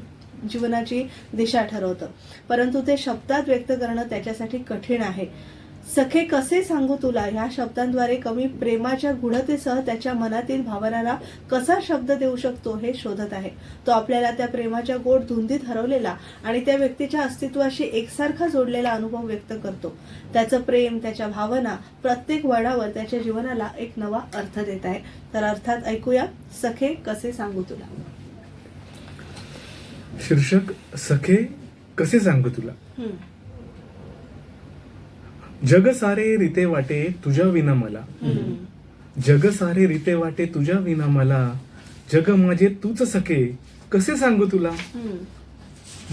जीवनाची दिशा ठरवतं. परंतु ते शब्दात व्यक्त करणं त्याच्यासाठी कठीण आहे. सखे कसे सांगू तुला ह्या शब्दांद्वारे कवी प्रेमाच्या गूढतेसह त्याच्या मनातील भावनाला कसा शब्द देऊ शकतो हे शोधत आहे. तो आपल्याला त्या प्रेमाच्या गोड धुंदीत हरवलेला आणि त्या व्यक्तीच्या अस्तित्वाशी एकसारखा जोडलेला अनुभव व्यक्त करतो. त्याचं प्रेम, त्याच्या भावना प्रत्येक वळणावर त्याच्या जीवनाला एक नवा अर्थ देत आहे. तर अर्थात ऐकूया, सखे कसे सांगू तुला. शीर्षक सखे कसे सांगू तुला. जग सारे रीते वाटे तुझ्या विना मला. जग सारे रीते वाटे तुझ्या विना मला. जग माझे तूच सखे कसे सांगू तुला.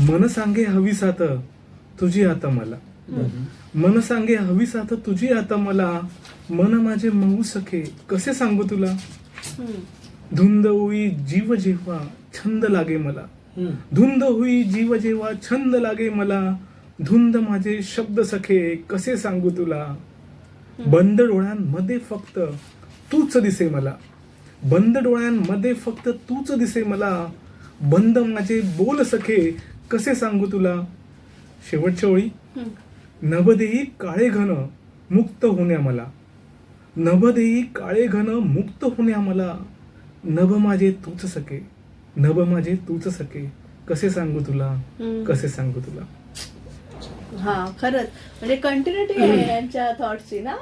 मन सांगे हवी साथ तुझी आता मला. मन सांगे हवी साथ तुझी आता मला. मन माझे मऊ सखे कसे सांगू तुला. धुंद होई जीव जेव्हा छंद लागे मला. धुंद होई जीव जेव्हा छंद लागे मला. धुंद माझे शब्द सखे कसे सांगू तुला. बंद डोळ्यांमध्ये फक्त तूच दिसे मला. बंद डोळ्यांमध्ये फक्त तूच दिसे मला, बंद माझे बोल सखे कसे सांगू तुला. शेवटच्या ओळी, नभ देई काळे घन मुक्त होण्या मला, नभ देई काळे घन मुक्त होण्या मला, नभ माझे तूच सखे, नभ माझे तूच सखे कसे सांगू तुला, कसे सांगू तुला. हा खरंच म्हणजे कंटिन्युटी आहे यांच्या थॉटची ना.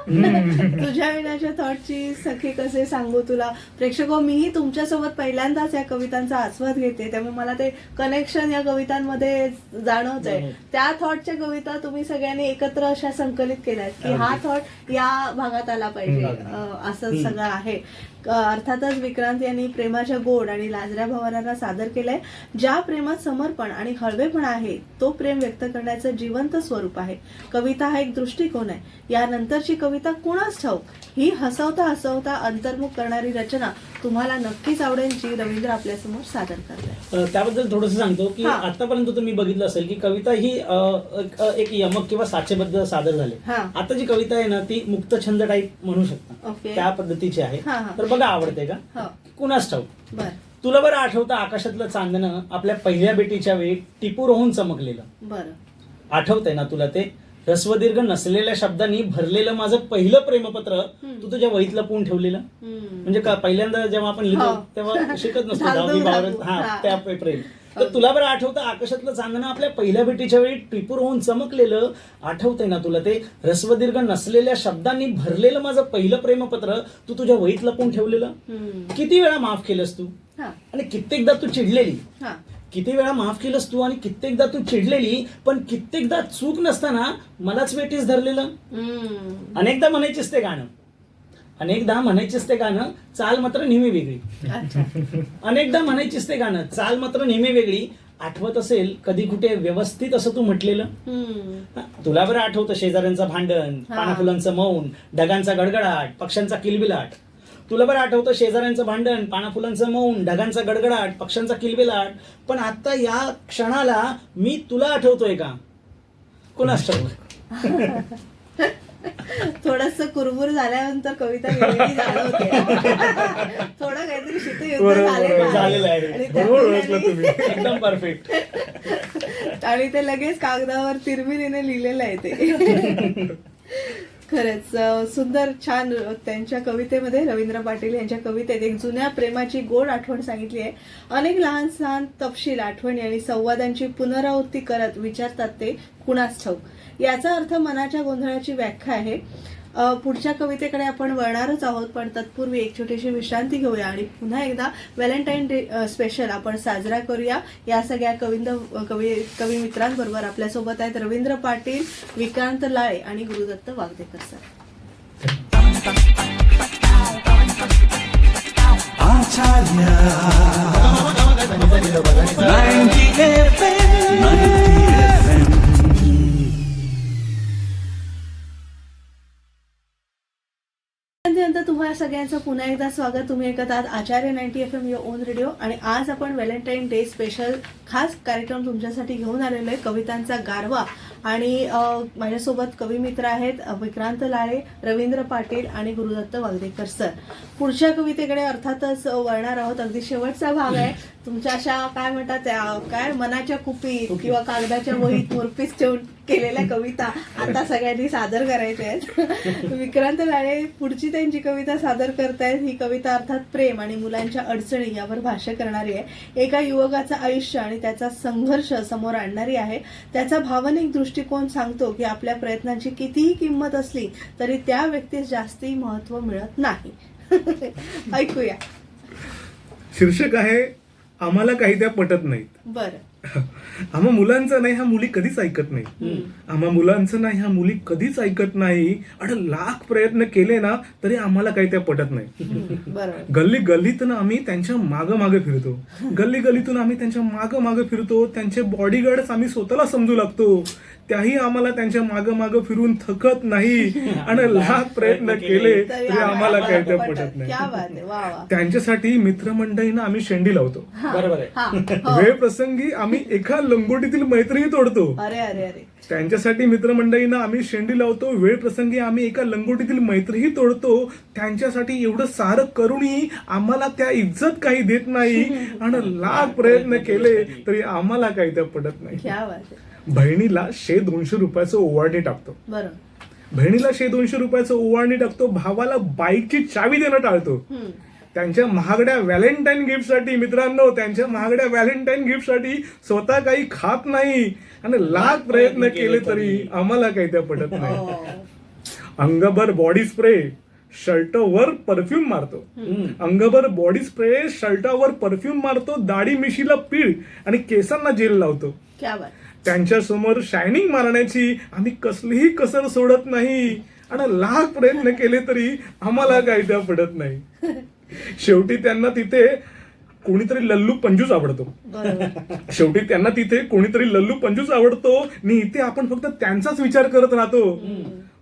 तुझ्या विनाच्या थॉटची सखी कसे सांगू तुला. प्रेक्षक मीही तुमच्यासोबत पहिल्यांदाच या कवितांचा आस्वाद घेते, त्यामुळे मला ते कनेक्शन या कवितांमध्ये जाणवत आहे. त्या थॉटच्या कविता तुम्ही सगळ्यांनी एकत्र अशा संकलित केल्यात की हा थॉट या भागात आला पाहिजे, असं सगळं आहे. अर्थातच विक्रांत यांनी प्रेमाच्या गोड आणि लाजऱ्या भावनांना सादर केलंय. ज्या प्रेमात समर्पण आणि हळवेपणा आहे तो प्रेम व्यक्त करण्याचं जिवंत स्वरूप आहे. कविता हा एक दृष्टिकोन आहे. यानंतरची कविता कुणास ठाऊक ही हसवता हसवता अंतर्मुख करणारी रचना तुम्हाला नक्कीच आवडेल, जी रवींद्र आपल्यासमोर सादर करताय. त्याबद्दल थोडंसं सांगतो की हा. आतापर्यंत तुम्ही बघितलं असेल की कविता ही एक यमक किंवा साचेबद्ध सादर झाले. हा. आता जी कविता आहे ना ती मुक्तछंद टाईप म्हणू शकता, ओके. त्या पद्धतीची आहे. हा, हा. तर बघा आवडते का. हो. कुणास ठाऊक. बर तुला बरं आठवतं आकाशातलं चांदणं आपल्या पहिल्या भेटीच्या वेळी टिपूर होऊन चमकलेलं. बर आठवतंय ना तुला ते. ह्रस्वदीर्घ नसलेल्या शब्दांनी भरलेलं माझं पहिलं प्रेमपत्र तू तुझ्या वहीत लपवून ठेवलेलं. म्हणजे का पहिल्यांदा जेव्हा आपण लिहितो हो. तेव्हा शिकत नसतो धाकधूक, 10वी 12वी. धाकधूक. हा हा. त्या प्रेम. तर तुला बरं आठवतं आकाशातलं चांदणं आपल्या पहिल्या भेटीच्या वेळी टिपूर होऊन चमकलेलं. आठवतंय ना तुला ते. ह्रस्वदीर्घ नसलेल्या शब्दांनी भरलेलं माझं पहिलं प्रेमपत्र तू तुझ्या वहीत लपवून ठेवलेलं. किती वेळा माफ केलंस तू हा. आणि कित्येकदा तू चिडलेली. हा. किती वेळा माफ केलंस तू आणि कित्येकदा तू चिडलेली, पण कित्येकदा चूक नसताना मलाच वेटीस धरलेलं. अनेकदा म्हणायचीस ते गाणं, अनेकदा म्हणायचीस ते गाणं चाल मात्र नेहमी वेगळी. अच्छा. अनेकदा म्हणायचीस ते गाणं चाल मात्र नेहमी वेगळी. आठवत असेल कधी कुठे व्यवस्थित असं तू म्हटलेलं. तुला बरं आठवतं शेजाऱ्यांचं भांडण, पानाफुलांचं मौन, ढगांचा गडगडाट, पक्ष्यांचा किलबिलाट. तुला बरं आठवतं शेजाऱ्यांचं भांडण, पानाफुलांचं मौन, ढगांचा गडगडाट, पक्ष्यांचा किलबिलाट. पण आता या क्षणाला मी तुला आठवतोय का. कुणास ठाऊक. थोडस कुरबुर झाल्यानंतर कविता वेगळी जाणवते. थोडं काहीतरी शीतयुद्ध झालेलं आहे. आणि बरोबर ओळखलं तुम्ही. एकदम परफेक्ट. आणि ते लगेच कागदावर तिरमिरीने लिहिलेलं आहे ते. खरंच सुंदर छान. त्यांच्या कवितेमध्ये रवींद्र पाटील यांच्या कवितेत एक जुन्या प्रेमाची गोड आठवण सांगितली आहे. अनेक लहान लहान तपशील, आठवणी आणि संवादांची पुनरावृत्ती करत विचारतात ते कुणास ठाऊक. याचा अर्थ मनाच्या गोंधळाची व्याख्या आहे. पुढच्या कवितेकडे आपण वळणारच आहोत, पण तत्पूर्वी एक छोटीशी विश्रांती घेऊया आणि पुन्हा एकदा व्हॅलेंटाईन डे स्पेशल आपण साजरा करूया. या सगळ्या कवी मित्रांबरोबर आपल्यासोबत आहेत रवींद्र पाटील, विक्रांत लाळे आणि गुरुदत्त वागदेकर सर. आचार्य 90 FM 90 FM. त्यानंतर तुम्हाला सगळ्यांचं पुन्हा एकदा स्वागत. तुम्ही ऐकत आहात आचार्य 90 FM युअर ओन रेडिओ आणि आज आपण व्हॅलेंटाईन डे स्पेशल खास कार्यक्रम तुमच्यासाठी घेऊन आलेलो आहे, कवितांचा गारवा. आणि माझ्यासोबत कवी मित्र आहेत विक्रांत लाळे, रवींद्र पाटील आणि गुरुदत्त वागदेकर सर. पुढच्या कवितेकडे अर्थातच वळणार आहोत. अगदी शेवटचा भाग आहे. तुमच्या अशा काय म्हणतात काय मनाच्या कुपीत किंवा कागदाच्या वहीत मुरपीस ठेवून केलेल्या कविता आता सगळ्यांनी सादर करायच्या आहेत. विक्रांत लाळे पुढची त्यांची कविता सादर करतायत. ही कविता अर्थात प्रेम आणि मुलांच्या अडचणी यावर भाष्य करणारी आहे. एका युवकाचं आयुष्य आणि त्याचा संघर्ष समोर आणणारी आहे. त्याचा भावनिक दृष्टिकोन सांगतो की आपल्या प्रयत्नांची कितीही किंमत असली तरी त्या व्यक्तीस जास्ती महत्व मिळत नाही. ऐकूया. शीर्षक आहे आम्हाला काही त्या पटत नाहीत. बरं. आम्हा मुलांचं नाही ह्या मुली कधीच ऐकत नाही. आम्हा मुलांचं नाही ह्या मुली कधीच ऐकत नाही. आणि लाख प्रयत्न केले ना तरी आम्हाला काही त्या पटत नाही. बरोबर. गल्ली गल्लीतून आम्ही त्यांच्या मागं मागे फिरतो. गल्ली गल्लीतून आम्ही त्यांच्या मागं मागे फिरतो. त्यांचे बॉडीगार्डच आम्ही स्वतःला समजू लागतो. त्याही आम्हाला त्यांच्या मागं फिरून थकत नाही आणि लाख प्रयत्न केले तरी तरी आम्हाला काही ते पटत क्या नाही. बात आहे, वा वा. त्यांच्यासाठी मित्रमंडळींना आम्ही शेंडी लावतो. बरोबर आहे. हा, हो. वेळ प्रसंगी आम्ही एका लंगोटीतील मैत्रीही तोडतो. अरे अरे अरे त्यांच्यासाठी मित्रमंडळींना आम्ही शेंडी लावतो. वेळ प्रसंगी आम्ही एका लंगोटीतील मैत्रीही तोडतो. त्यांच्यासाठी एवढं सारं करूनही आम्हाला त्या इज्जत काही देत नाही आणि लाख प्रयत्न केले तरी आम्हाला काही त्या पडत नाही. क्या बात आहे. बहिणीला 100-200 रुपयाचं ओवाळणी टाकतो. बरोबर. बहिणीला 100-200 रुपयाचं ओवाळणी टाकतो. भावाला बाईकची चावी देणं टाळतो. हम्म. त्यांच्या महागड्या व्हॅलेंटाईन गिफ्टसाठी, मित्रांनो, त्यांच्या महागड्या व्हॅलेंटाईन गिफ्टसाठी स्वतः काही खात नाही आणि लाख प्रयत्न केले तरी आम्हाला काही त्या पडत नाही. हो. अंगभर बॉडी स्प्रे, शर्टवर परफ्यूम मारतो. अंगभर बॉडी स्प्रे, शर्टावर परफ्यूम मारतो. दाढी मिशीला पीळ आणि केसांना जेल लावतो. क्या बात. त्यांच्या समोर शायनिंग मारण्याची आम्ही कसलीही कसर सोडत नाही आणि लाख प्रयत्न केले तरी आम्हाला काही त्या पडत नाही. शेवटी त्यांना तिथे कोणीतरी लल्लू पंजूस आवडतो. बरोबर. शेवटी त्यांना तिथे कोणीतरी लल्लू पंजूस आवडतो आणि इथे आपण फक्त त्यांचाच विचार करत राहतो.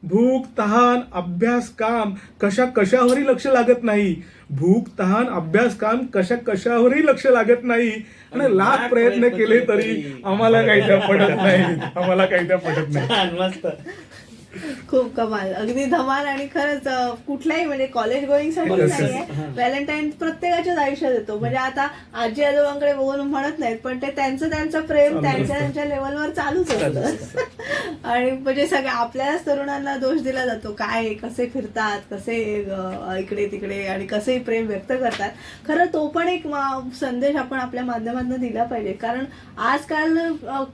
भूक, तहान, अभ्यास, काम कशावरही लक्ष लागत नाही. भूक, तहान, अभ्यास, काम कशावरही लक्ष लागत नाही आणि लाख प्रयत्न केले तरी आम्हाला काही त्या पडत नाही. आम्हाला काही त्या पडत नाही. छान, मस्त. खूप कमाल, अगदी धमाल. आणि खरंच कुठल्याही म्हणजे कॉलेज गोईंग साठी Yes, yes. नाहीये, व्हॅलेंटाईन प्रत्येकाच्याच आयुष्यात येतो. म्हणजे आता आजी आजोबांकडे बघून म्हणत नाहीत, पण ते त्यांचं प्रेम त्यांच्या लेवलवर चालूच असतं. आणि म्हणजे सगळ्या आपल्याच तरुणांना दोष दिला जातो, काय कसे फिरतात, कसे इकडे तिकडे आणि कसे प्रेम व्यक्त करतात. खरं तो पण एक संदेश आपण आपल्या माध्यमातून दिला पाहिजे. कारण आजकाल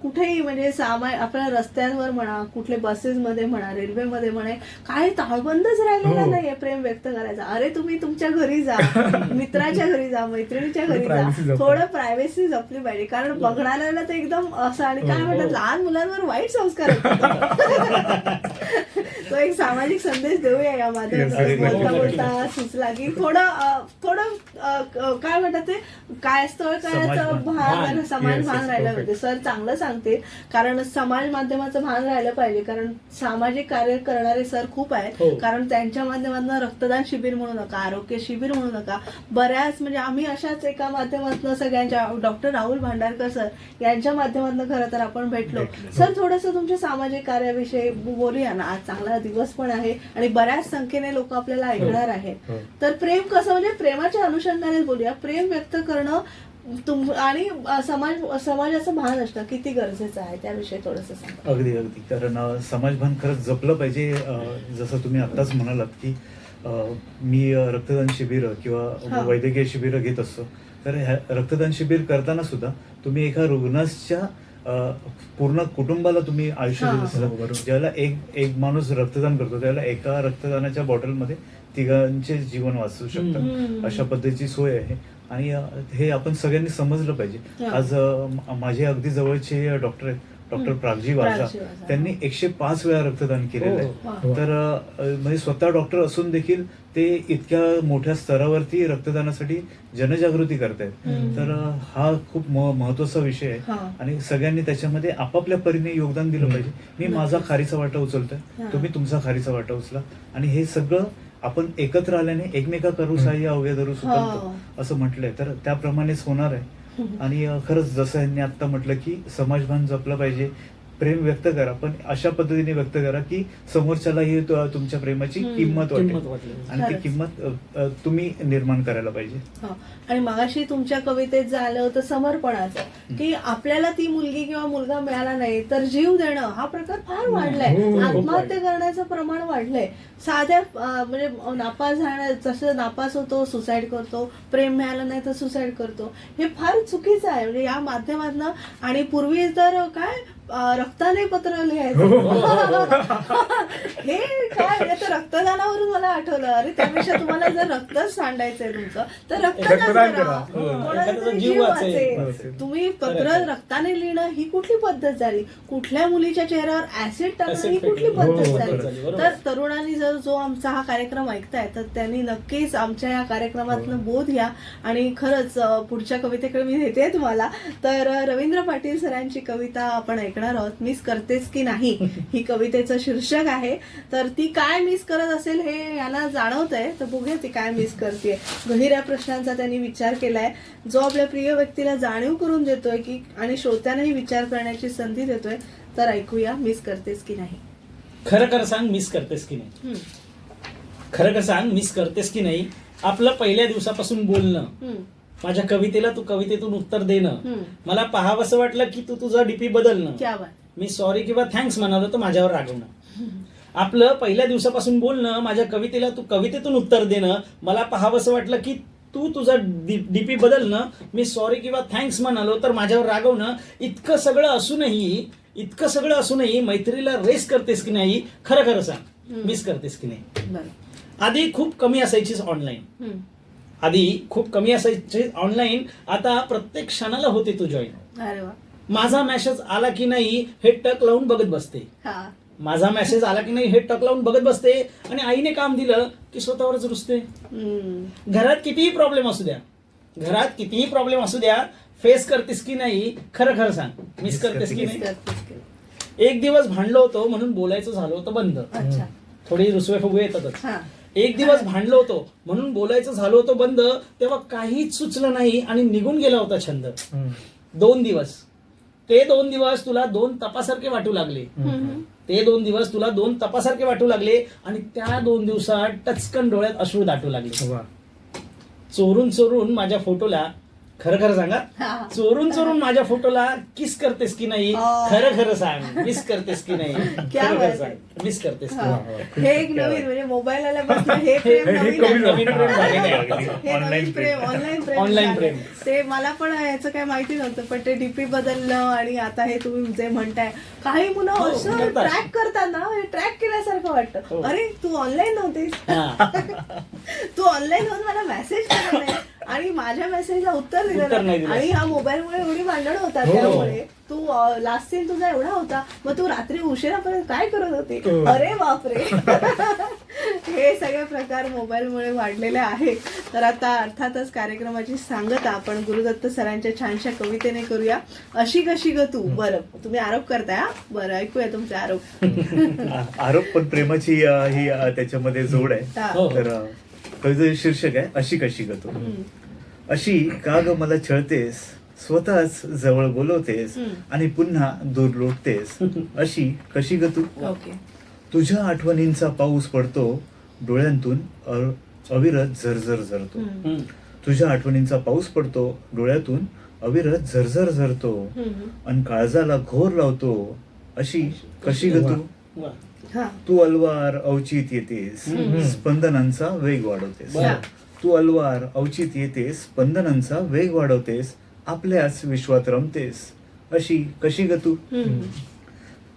कुठेही म्हणजे आपल्या रस्त्यांवर म्हणा, कुठले बसेसमध्ये म्हणा, रेल्वेमध्ये म्हणे, काही ताळबंदच राहिलेला नाहीये प्रेम व्यक्त करायचा. अरे तुम्ही तुमच्या घरी जा, मित्राच्या घरी जा, मैत्रिणीच्या घरी जा, थोडं प्रायव्हसी जपली पाहिजे. कारण बघणाऱ्याला ते एकदम असं आणि काय म्हणतात, लहान मुलांवर वाईट संस्कार होतात. तो एक सामाजिक संदेश देऊया या माध्यमातून. बोलता सुचला की थोडं काय म्हणतात ते काय स्थळ करायचं भान, समाज भान राहिलं पाहिजे. सर चांगलं सांगते, कारण समाज माध्यमाचं भान राहिलं पाहिजे. कारण सामाजिक कार्य करणारे सर खूप आहेत. कारण त्यांच्या माध्यमातून रक्तदान शिबिर म्हणू नका, आरोग्य शिबिर म्हणू नका, बऱ्याच म्हणजे आम्ही अशाच एका माध्यमातून सगळ्यांच्या डॉक्टर राहुल भांडारकर सर यांच्या माध्यमातून खरं तर आपण भेटलो. सर थोडस तुमच्या सामाजिक कार्याविषयी बोलूया ना. आज चांगला दिवस पण आहे आणि बऱ्याच संख्येने लोक आपल्याला ऐकणार आहेत. तर प्रेम कसं, म्हणजे प्रेमाच्या अनुषंगाने बोलूया. प्रेम व्यक्त करणं आणि समाजाचं भान असणं किती गरजेचं आहे त्याविषयी थोडंसं सांगा. अगदी कारण समाजभान खरंच जपलं पाहिजे. जसं तुम्ही आत्ताच म्हणालात की मी रक्तदान शिबिर किंवा वैद्यकीय शिबिर घेत असतो. तर रक्तदान शिबिर करताना सुद्धा तुम्ही एका रुग्णाच्या पूर्ण कुटुंबाला तुम्ही आयुष्य देत असता. ज्याला एक माणूस रक्तदान करतो त्याला एका रक्तदानाच्या बॉटलमध्ये तिघांचे जीवन वाचू शकतात. अशा पद्धतीची सोय आहे आणि हे आपण सगळ्यांनी समजलं पाहिजे. आज माझे अगदी जवळचे डॉक्टर आहेत, डॉक्टर प्रागजी वाजा, त्यांनी 105 वेळा रक्तदान केलेलं आहे. तर म्हणजे स्वतः डॉक्टर असून देखील ते इतक्या मोठ्या स्तरावरती रक्तदानासाठी जनजागृती करतायत. तर हा खूप महत्वाचा विषय आहे आणि सगळ्यांनी त्याच्यामध्ये आपापल्या परीने योगदान दिलं पाहिजे. मी माझा खारीचा वाटा उचलतोय, तुम्ही तुमचा खारीचा वाटा उचला आणि हे सगळं आपण एकत्र आल्याने एकमेका करू साह्य अवघे धरू सुपंथ असं म्हटलंय. तर त्याप्रमाणेच होणार आहे. आणि खरंच जसं यांनी आता म्हटलं की समाजभान जपलं पाहिजे, प्रेम व्यक्त करा, पण अशा पद्धतीने व्यक्त करा की समोरच्यालाही तुमच्या प्रेमाची किंमत वाटेल आणि ती किंमत तुम्ही निर्माण करायला पाहिजे. आणि मगाशी तुमच्या कवितेत झालं होतं समर्पणाचं, की आपल्याला ती मुलगी किंवा मुलगा मिळाला नाही तर जीव देणं हा प्रकार फार वाढलाय. आत्महत्या करण्याचं प्रमाण वाढलंय. साध्या म्हणजे नापास जसं नापास होतो सुसाईड करतो, प्रेम मिळालं नाही तर सुसाईड करतो, हे फार चुकीचं आहे. म्हणजे या माध्यमातून. आणि पूर्वी तर काय रक्ताने पत्र लिहायचं, हे काय म्हणजे रक्तदानावरून मला आठवलं, अरे त्यापेक्षा तुम्हाला जर रक्तच सांडायचंय तुमचं तर रक्तदान करा, कोणाचा जीव वाचेल. तुम्ही पत्र रक्ताने लिहिणं ही कुठली पद्धत झाली? कुठल्या मुलीच्या चेहऱ्यावर ऍसिड टाकणं ही कुठली पद्धत झाली? तर तरुणांनी जो आमचा हा कार्यक्रम ऐकताय तर त्यांनी नक्कीच आमच्या या कार्यक्रमातून बोध घ्या. आणि खरंच पुढच्या कवितेकडे मी देते तुम्हाला. तर रवींद्र पाटील सरांची कविता आपण ऐकणार ऐकणार आहोत. मिस करतेस की नाही ही कवितेचं शीर्षक आहे. तर ती काय मिस करत असेल हे याला जाणवत आहे. तर बघूया ती काय मिस करते. गहिऱ्या प्रश्नांचा त्यांनी विचार केलाय जो आपल्या प्रिय व्यक्तीला जाणीव करून देतोय की आणि श्रोत्यांनाही विचार करण्याची संधी देतोय. तर ऐकूया मिस करतेस की नाही. खरं खरं सांग मिस करतेस की नाही. हम्म, खरं खरं सांग मिस करतेस की नाही. आपलं पहिल्या दिवसापासून बोलणं, हम्म, माझ्या कवितेला तू कवितेतून उत्तर देणं, हम्म. मला पाहावंसं वाटलं की तू तुझा डीपी बदलणं, क्या बात. मी सॉरी किंवा थँक्स म्हणालो तर माझ्यावर रागवणं. आपलं पहिल्या दिवसापासून बोलणं, माझ्या कवितेला तू कवितेतून उत्तर देणं, मला पाहावंसं वाटलं की तू तुझा डीपी बदलणं, मी सॉरी किंवा थँक्स म्हणालो तर माझ्यावर रागवणं. इतकं सगळं असूनही मैत्रीला रेस करतेस की नाही. खरं खरं सांग मिस करतेस की नाही. बरं. आधी खूप कमी असायचीच ऑनलाईन, हम्म. आता प्रत्येक क्षणाला होते तू जॉईन. अरे वा. माझा मेसेज आला की नाही हे टक लावून बघत बसते. हा. माझा मेसेज आला की नाही हे टक लावून बघत बसते आणि आईने काम दिलं की स्वतःवरच रुसते. हम्म. घरात कितीही प्रॉब्लेम असू द्या फेस करतेस की नाही. खरं खरं सांग मिस करतेस की मिस नाही. करतेस की नाही. एक दिवस भांडलो होतो म्हणून बोलायचं झालं होतं बंद. अच्छा. थोडी रुसवे फुगवे येतातच. हा. एक दिवस भांडलो होतो म्हणून बोलायचं झालं होतं बंद. तेव्हा काहीच सुचलं नाही आणि निघून गेला होता छंद. 2 दिवस तुला 2 तपासारखे वाटू लागले. हम्म. ते 2 दिवस तुला 2 तपासारखे वाटू लागले आणि त्या 2 दिवसात टचकन डोळ्यात अश्रू दाटू लागले. वा. चोरून माझ्या फोटोला, खरं खरं सांगा, हा. चोरून माझ्या फोटोला किस करतेस की नाही. आ. खरं खरं सांग मिस करतेस की नाही. क्या खरं बात खरं सांग मिस करतेस की हा. नाही. हे एक नवीन म्हणजे मोबाईल आल्यापासून हे प्रेम हे नवीन कमी आहे. नवीन प्रेम झालेलं आहे. हे नवीन प्रेम ऑनलाईन Online झालं. प्रेम. ते मला पण याचं काही माहिती नव्हतं पण ते डीपी बदललं आणि आता हे तुम्ही जे म्हणताय काही मुलं हो, असं करतात. ट्रॅक करतात ना हे ट्रॅक केल्यासारखं हो. वाटतं. अरे तू ऑनलाईन नव्हतीस. हा. तू ऑनलाईन होऊन मला मेसेज केला नाही आणि माझ्या मेसेजला उत्तर उत्तर दिलं नाही नाही. दिलं. आणि ह्या मोबाईलमुळे एवढी भांडण होतात. हो. त्यामुळे तू लास्ट सीन तुझा एवढा होता मग तू रात्री उशिरापर्यंत काय करत होती. हो. अरे बापरे. हे सगळे प्रकार मोबाईलमुळे वाढलेले आहेत. तर आता अर्थातच कार्यक्रमाची सांगता आपण गुरुदत्त सरांच्या छानशा कवितेने करूया. अशी कशी ग तू. बरं तुम्ही आरोप करताय. हा बरं ऐकूया तुमचे आरोप. आरोप पण प्रेमाची ही त्याच्यामध्ये जोड आहे. हा. हो. तर कवितेचं शीर्षक आहे अशी कशी ग तू. हम्म. अशी का ग मला छळतेस, स्वतःच जवळ बोलवतेस आणि पुन्हा दूर लोटतेस. अशी कशी ग तू. ओके. तुझ्या आठवणींचा पाऊस पडतो डोळ्यांतून अविरत झरझर झरतो. हम्म. तुझ्या आठवणींचा पाऊस पडतो डोळ्यातून अविरत झरझर झरतो हम्म. आणि काळजाला घोर लावतो. अशी कशी ग तू. वा. हा. तू अलवार अवचित येतेस, स्पंदनांचा वेग वाढवतेस. बरं. तू अलवार अवचित येतेस, स्पंदनांचा वेग वाढवतेस, आपल्याच विश्वात रमतेस. अशी कशी ग तू. हम्म.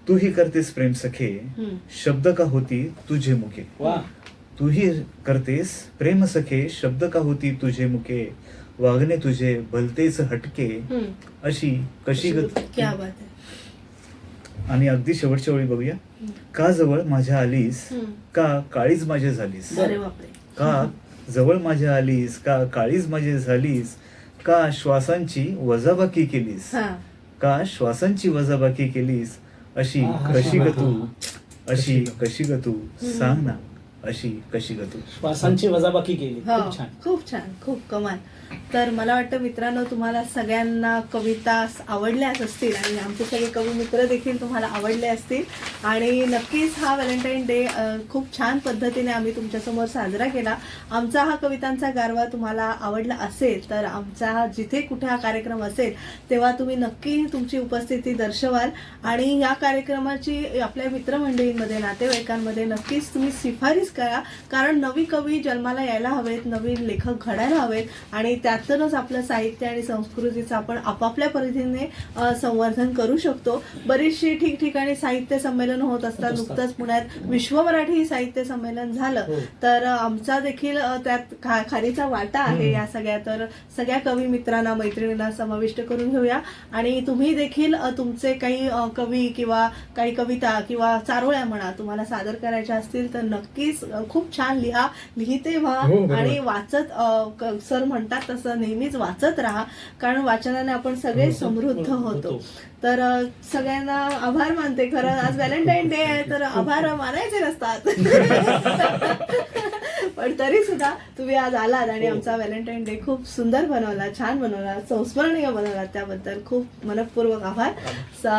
तूही करतेस प्रेम सखे, हम्म. शब्द का होती तुझे मुखे. वा. तूही करतेस प्रेम सखे, शब्द का होती तुझे मुखे, वागणे तुझे भलतेच हटके. हम्म. अशी कशी ग तू. क्या बात आहे. आणि अगदी शेवटच्या वेळी बघूया. का जवळ माझ्या आलीस, हम्म. का काळीज माझे झालीस. अरे बापरे. का जवळ माझ्या आलीस, का काळीज माझे झालीस, का श्वासांची वजाबाकी केलीस. हा. का श्वासांची वजाबाकी केलीस. अशी कशी ग तू. अशी कशी ग तू. सांग ना अशी कशी ग तू. श्वासांची वजाबाकी केली. हो, खूप छान. खूप छान, खूप कमाल. तर मला वाटतं मित्रांनो तुम्हाला सगळ्यांना कविता आवडल्याच असतील आणि आमचे सगळे कवी मित्र देखील तुम्हाला आवडले असतील आणि नक्कीच हा व्हॅलेंटाईन डे खूप छान पद्धतीने आम्ही तुमच्यासमोर साजरा केला. आमचा हा कवितांचा गारवा तुम्हाला आवडला असेल तर आमचा हा जिथे कुठे हा कार्यक्रम असेल तेव्हा तुम्ही नक्की तुमची उपस्थिती दर्शवाल आणि या कार्यक्रमाची आपल्या मित्रमंडळींमध्ये नातेवाईकांमध्ये नक्कीच तुम्ही शिफारस करा. कारण नवी कवी जन्माला यायला हवेत, नवीन लेखक घडायला हवेत आणि त्यातूनच आपलं साहित्य आणि संस्कृतीचं आपण आपापल्या पद्धतीने संवर्धन करू शकतो. बरीचशी ठिकठिकाणी साहित्य संमेलन होत असतात. नुकतंच पुण्यात विश्व मराठी साहित्य संमेलन झालं तर आमचा देखील त्यात खारीचा वाटा आहे या सगळ्या. तर सगळ्या कवी मित्रांना मैत्रिणींना समाविष्ट करून घेऊया आणि तुम्ही देखील तुमचे काही कवी किंवा काही कविता किंवा चारोळ्या म्हणा तुम्हाला सादर करायच्या असतील तर नक्कीच खूप छान लिहिते व्हा हो, बरोबर. आणि वाचत सर म्हणतात तसं नेहमीच वाचत राहा, कारण वाचनाने आपण सगळे समृद्ध होतो. तर सगळ्यांना आभार मानते. खरं आज व्हॅलेंटाईन डे आहे तर आभार मानायचे नसतात पण तरी सुद्धा तुम्ही आज आलात आणि आमचा व्हॅलेंटाईन डे खूप सुंदर बनवला, छान बनवला, संस्मरणीय बनवला, त्याबद्दल खूप मनपूर्वक आभार.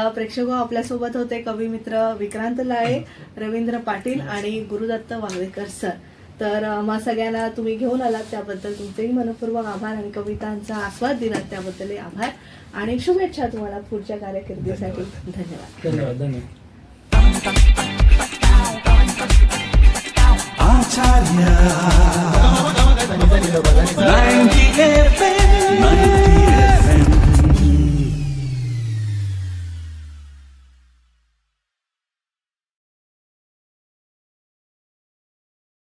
प्रेक्षक आपल्यासोबत होते कवी मित्र विक्रांत लाळे, रवींद्र पाटील आणि गुरुदत्त वागवेकर सर. तर मग सगळ्यांना तुम्ही घेऊन आलात त्याबद्दल तुमचेही मनपूर्वक आभार आणि कवितांचा आस्वाद दिलात त्याबद्दलही आभार आणि शुभेच्छा तुम्हाला पुढच्या कारकिर्दीसाठी. धन्यवाद. धन्यवाद धन्यवाद. आचार्य